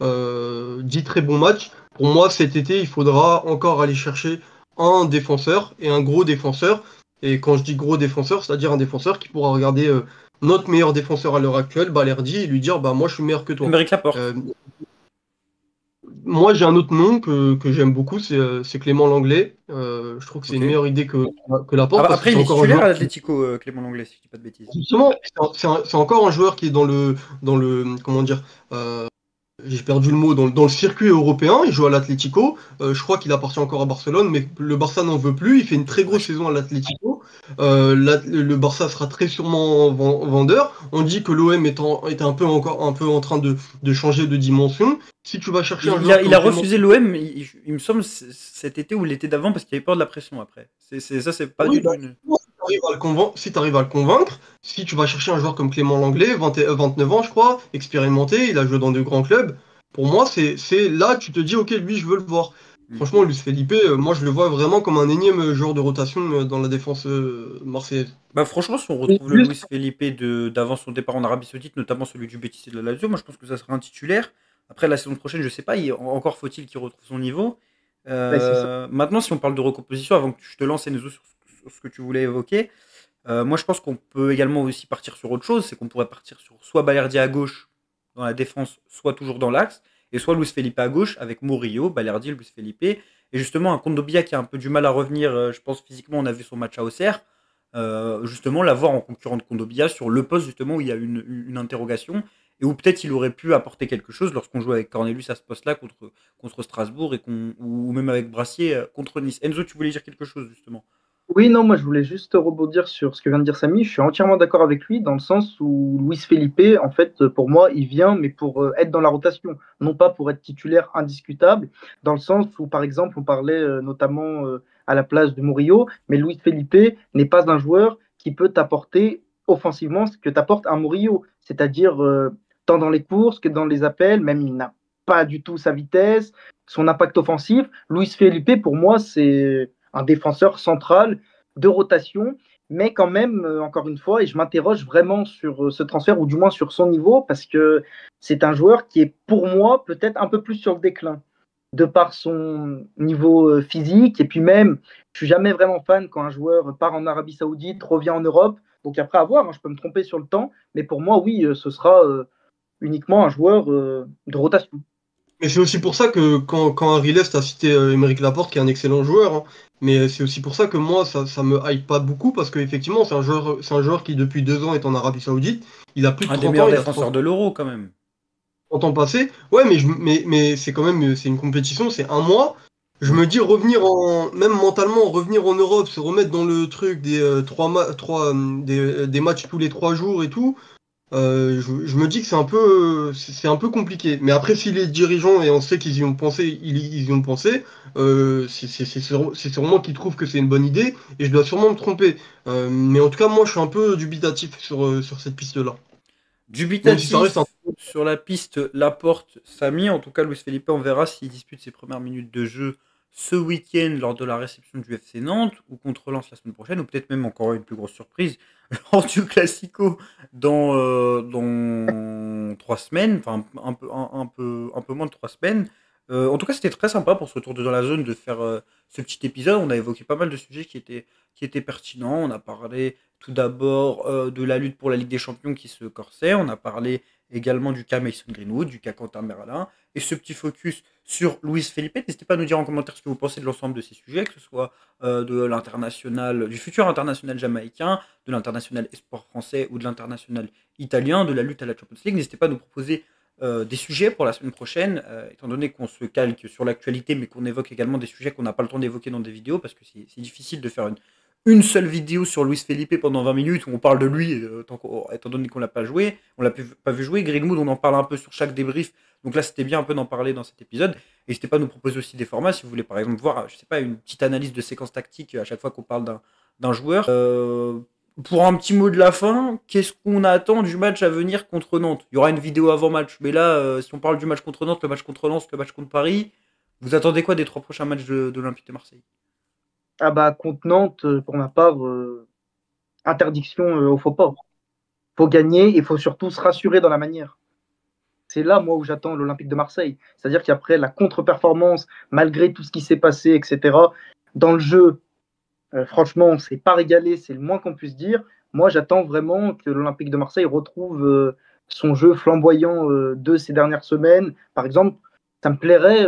Speaker 2: 10 très bons matchs, pour moi, cet été, il faudra encore aller chercher un défenseur et un gros défenseur. Et quand je dis gros défenseur, c'est-à-dire un défenseur qui pourra regarder notre meilleur défenseur à l'heure actuelle, Balerdi, et lui dire bah moi je suis meilleur que toi.
Speaker 1: Aymeric Laporte.
Speaker 2: Moi j'ai un autre nom que j'aime beaucoup, c'est Clément Langlais. Je trouve que c'est une
Speaker 1: Ok.
Speaker 2: meilleure idée que Laporte parce que
Speaker 1: Après,
Speaker 2: c'est
Speaker 1: il est
Speaker 2: encore un
Speaker 1: titulaire
Speaker 2: joueur.
Speaker 1: à l'Atlético, Clément Langlais, si je dis pas de bêtises.
Speaker 2: Justement, c'est encore un joueur qui est dans le comment dire, j'ai perdu le mot, dans le circuit européen. Il joue à l'Atlético. Je crois qu'il appartient encore à Barcelone, mais le Barça n'en veut plus. Il fait une très grosse saison à l'Atlético. Le Barça sera très sûrement vendeur. On dit que l'OM est encore un peu en train de changer de dimension. Si tu vas chercher un joueur
Speaker 1: Il a
Speaker 2: comme Clément,
Speaker 1: refusé l'OM, il me semble, cet été ou l'été d'avant, parce qu'il avait peur de la pression après. Ça, c'est pas
Speaker 2: oui,
Speaker 1: du tout
Speaker 2: bah,
Speaker 1: une.
Speaker 2: si tu arrives à le convaincre, si tu vas chercher un joueur comme Clément Langlais, 29 ans, je crois, expérimenté, il a joué dans de grands clubs, pour moi, c'est là, tu te dis, ok, lui, je veux le voir.
Speaker 1: Mm.
Speaker 2: Franchement, Luis Felipe, moi, je le vois vraiment comme un énième joueur de rotation dans la défense marseillaise.
Speaker 1: Bah, franchement, si on
Speaker 3: Et
Speaker 1: retrouve le
Speaker 3: juste,
Speaker 1: Luis Felipe d'avant son départ en Arabie Saoudite, notamment celui du Betis et de la Lazio, moi je pense que ça sera un titulaire. Après, la saison prochaine, je sais pas, encore faut-il qu'il retrouve son niveau.
Speaker 3: c'est ça.
Speaker 1: Maintenant, si on parle de recomposition, avant que je te lance, Enzo, sur ce que tu voulais évoquer, moi je pense qu'on peut également aussi partir sur autre chose, c'est qu'on pourrait partir sur soit Balerdi à gauche dans la défense, soit toujours dans l'axe, et soit Luis Felipe à gauche avec Murillo, Balerdi, Luis Felipe, et justement un Kondogbia qui a un peu du mal à revenir, je pense physiquement, on a vu son match à Auxerre, justement l'avoir en concurrent de Kondogbia sur le poste justement où il y a une interrogation et où peut-être il aurait pu apporter quelque chose lorsqu'on joue avec Cornelius à ce poste-là contre Strasbourg ou même avec Brassier contre Nice. Enzo, tu voulais dire quelque chose justement?
Speaker 3: Oui, non, moi je voulais juste rebondir sur ce que vient de dire Samy. Je suis entièrement d'accord avec lui dans le sens où Luis Felipe, en fait, pour moi, il vient, mais pour être dans la rotation, non pas pour être titulaire indiscutable, dans le sens où, par exemple, on parlait notamment à la place de Murillo, mais Luis Felipe n'est pas un joueur qui peut t'apporter offensivement ce que t'apporte un Murillo, c'est-à-dire tant dans les courses que dans les appels, même il n'a pas du tout sa vitesse, son impact offensif. Luis Felipe, pour moi, c'est un défenseur central de rotation, mais quand même, encore une fois, et je m'interroge vraiment sur ce transfert, ou du moins sur son niveau, parce que c'est un joueur qui est pour moi peut-être un peu plus sur le déclin, de par son niveau physique, et puis même, je suis jamais vraiment fan quand un joueur part en Arabie Saoudite, revient en Europe, donc après à voir, hein, je peux me tromper sur le temps, mais pour moi, oui, ce sera uniquement un joueur de rotation.
Speaker 2: Mais c'est aussi pour ça que quand Harry Lest a cité Aymeric Laporte, qui est un excellent joueur, hein, mais c'est aussi pour ça que moi, ça me hype pas beaucoup, parce qu'effectivement, c'est un joueur qui, depuis 2 ans, est en Arabie Saoudite. Il a plus de
Speaker 1: Un des
Speaker 2: 30 ans,
Speaker 1: meilleurs
Speaker 2: il a
Speaker 1: défenseurs de l'Euro quand même.
Speaker 2: 30 ans passés. Ouais, mais c'est quand même c'est une compétition, c'est un mois. Je
Speaker 1: Mm.
Speaker 2: me dis, même mentalement, revenir en Europe, se remettre dans le truc des matchs tous les 3 jours et tout. Je me dis que c'est un peu compliqué. Mais après, si les dirigeants, et on sait qu'ils y ont pensé, ils y ont pensé, c'est sûrement qu'ils trouvent que c'est une bonne idée, et je dois sûrement me tromper. Mais en tout cas, moi, je suis un peu dubitatif sur cette piste-là. Même si ça reste un...
Speaker 1: Dubitatif sur la piste Laporte Samy. En tout cas, Luis Felipe, on verra s'il dispute ses premières minutes de jeu ce week-end lors de la réception du FC Nantes ou contre Lens la semaine prochaine, ou peut-être même encore une plus grosse surprise lors du Classico dans 3 semaines, enfin un peu moins de 3 semaines. En tout cas, c'était très sympa pour ce retour de dans la zone de faire ce petit épisode. On a évoqué pas mal de sujets qui étaient pertinents. On a parlé tout d'abord de la lutte pour la Ligue des Champions qui se corsait. On a parlé également du cas Mason Greenwood, du cas Quentin Merlin. Et ce petit focus sur Luis Felipe. N'hésitez pas à nous dire en commentaire ce que vous pensez de l'ensemble de ces sujets, que ce soit de l'international, du futur international jamaïcain, de l'international espoir français ou de l'international italien, de la lutte à la Champions League. N'hésitez pas à nous proposer des sujets pour la semaine prochaine, étant donné qu'on se calque sur l'actualité, mais qu'on évoque également des sujets qu'on n'a pas le temps d'évoquer dans des vidéos, parce que c'est difficile de faire une seule vidéo sur Luis Felipe pendant 20 minutes où on parle de lui, étant donné qu'on l'a pas joué, on l'a pas vu jouer. Greenwood, on en parle un peu sur chaque débrief. Donc là, c'était bien un peu d'en parler dans cet épisode. N'hésitez pas à nous proposer aussi des formats si vous voulez, par exemple, voir, je sais pas, une petite analyse de séquence tactique à chaque fois qu'on parle d'un joueur. Pour un petit mot de la fin, qu'est-ce qu'on attend du match à venir contre Nantes? Il y aura une vidéo avant match, mais là, si on parle du match contre Nantes, le match contre Lens, le match contre Paris, vous attendez quoi des 3 prochains matchs de l'Olympique de Marseille?
Speaker 3: Ah bah, contre Nantes, pour ma part, interdiction au faux pas. Faut gagner et il faut surtout se rassurer dans la manière. C'est là, moi, où j'attends l'Olympique de Marseille. C'est-à-dire qu'après la contre-performance, malgré tout ce qui s'est passé, etc., dans le jeu, franchement, on ne s'est pas régalé, c'est le moins qu'on puisse dire. Moi, j'attends vraiment que l'Olympique de Marseille retrouve son jeu flamboyant de ces dernières semaines. Par exemple, ça me plairait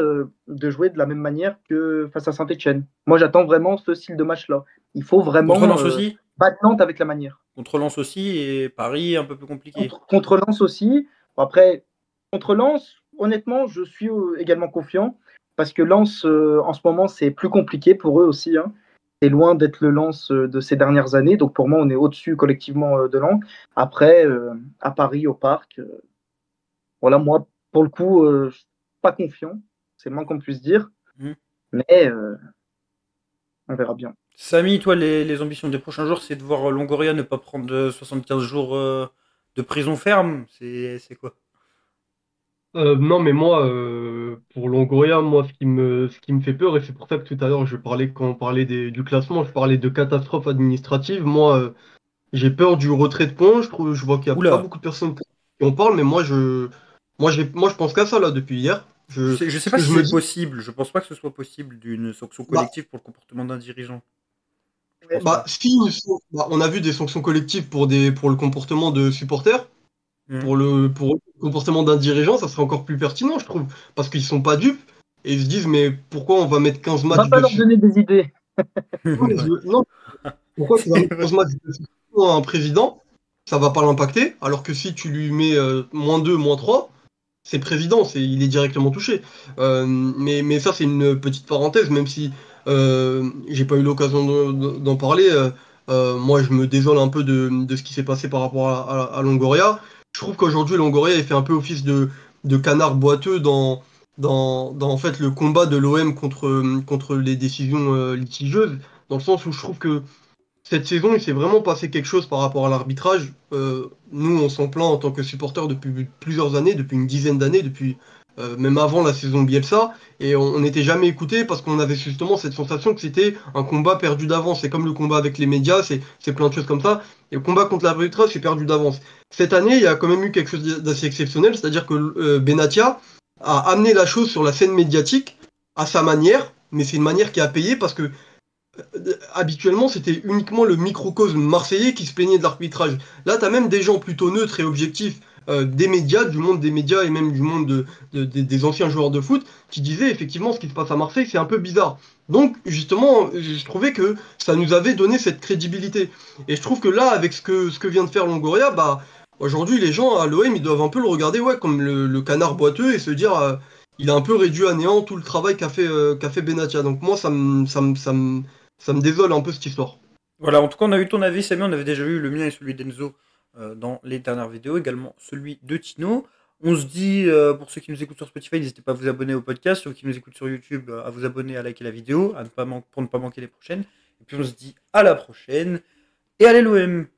Speaker 3: de jouer de la même manière que face à Saint-Etienne. Moi, j'attends vraiment ce style de match-là. Il faut vraiment
Speaker 1: Contre Lens aussi?
Speaker 3: battre Nantes avec la manière.
Speaker 1: Contre Lens aussi et Paris un peu plus compliqué.
Speaker 3: Contre Lens aussi. Après, contre Lens, honnêtement, je suis également confiant parce que Lens, en ce moment, c'est plus compliqué pour eux aussi. Hein. C'est loin d'être le Lens de ces dernières années. Donc pour moi, on est au-dessus collectivement de Lens. Après, à Paris, au Parc, voilà, moi, pour le coup, je suis pas confiant. C'est le moins qu'on puisse dire. Mais on verra bien.
Speaker 1: Samy, toi, les ambitions des prochains jours, c'est de voir Longoria ne pas prendre 75 jours de prison ferme. C'est quoi?
Speaker 2: Non, mais moi, pour Longoria, moi, ce qui me fait peur, et c'est pour ça que tout à l'heure, quand on parlait du classement, je parlais de catastrophe administrative. Moi, j'ai peur du retrait de points. Je vois qu'il n'y a pas
Speaker 1: Oula,
Speaker 2: beaucoup de personnes qui en parlent, mais moi, je pense qu'à ça, là, depuis hier.
Speaker 1: je sais
Speaker 2: Ce
Speaker 1: pas
Speaker 2: que
Speaker 1: si
Speaker 2: je me
Speaker 1: c'est
Speaker 2: dis,
Speaker 1: possible. Je pense pas que ce soit possible d'une sanction
Speaker 2: bah,
Speaker 1: collective pour le comportement d'un dirigeant. Je pense
Speaker 2: bah,
Speaker 1: pas.
Speaker 2: si, on a vu des sanctions collectives pour le comportement de supporters.
Speaker 1: Hmm.
Speaker 2: Pour le comportement d'un dirigeant, ça serait encore plus pertinent, je trouve. Parce qu'ils sont pas dupes et ils se disent, mais pourquoi on va mettre 15
Speaker 3: On va
Speaker 2: matchs
Speaker 3: pas
Speaker 2: de
Speaker 3: leur donner des idées.
Speaker 2: non,
Speaker 1: Ouais.
Speaker 2: non, pourquoi tu vas
Speaker 1: C'est
Speaker 2: mettre
Speaker 1: vrai.
Speaker 2: 15 matchs de suspension à un président? Ça va pas l'impacter. Alors que si tu lui mets -2, -3, c'est le président, il est directement touché. Mais ça, c'est une petite parenthèse, même si j'ai pas eu l'occasion d'en parler. Moi, je me désole un peu de ce qui s'est passé par rapport à Longoria. Je trouve qu'aujourd'hui, Longoria, il fait un peu office de canard boiteux dans en fait, le combat de l'OM contre les décisions litigieuses, dans le sens où je trouve que cette saison, il s'est vraiment passé quelque chose par rapport à l'arbitrage. Nous, on s'en plaint en tant que supporters depuis plusieurs années, depuis une dizaine d'années, depuis même avant la saison Bielsa, et on n'était jamais écouté parce qu'on avait justement cette sensation que c'était un combat perdu d'avance. C'est comme le combat avec les médias, c'est plein de choses comme ça. Et le combat contre l'arbitrage, c'est perdu d'avance. Cette année, il y a quand même eu quelque chose d'assez exceptionnel, c'est-à-dire que Benatia a amené la chose sur la scène médiatique à sa manière, mais c'est une manière qui a payé parce que habituellement, c'était uniquement le microcosme marseillais qui se plaignait de l'arbitrage. Là, tu as même des gens plutôt neutres et objectifs des médias, du monde des médias et même du monde des anciens joueurs de foot, qui disaient effectivement ce qui se passe à Marseille, c'est un peu bizarre. Donc, justement, je trouvais que ça nous avait donné cette crédibilité. Et je trouve que là, avec ce que vient de faire Longoria, bah, aujourd'hui, les gens à l'OM, ils doivent un peu le regarder ouais, comme le canard boiteux et se dire, il a un peu réduit à néant tout le travail qu'a fait Benatia. Donc, moi, ça me désole un peu cette histoire.
Speaker 1: Voilà, en tout cas, on a eu ton avis, Samy. On avait déjà eu le mien et celui d'Enzo dans les dernières vidéos, également celui de Tino. On se dit, pour ceux qui nous écoutent sur Spotify, n'hésitez pas à vous abonner au podcast. Ceux qui nous écoutent sur YouTube, à vous abonner, à liker la vidéo, pour ne pas manquer les prochaines. Et puis on se dit à la prochaine. Et allez l'OM!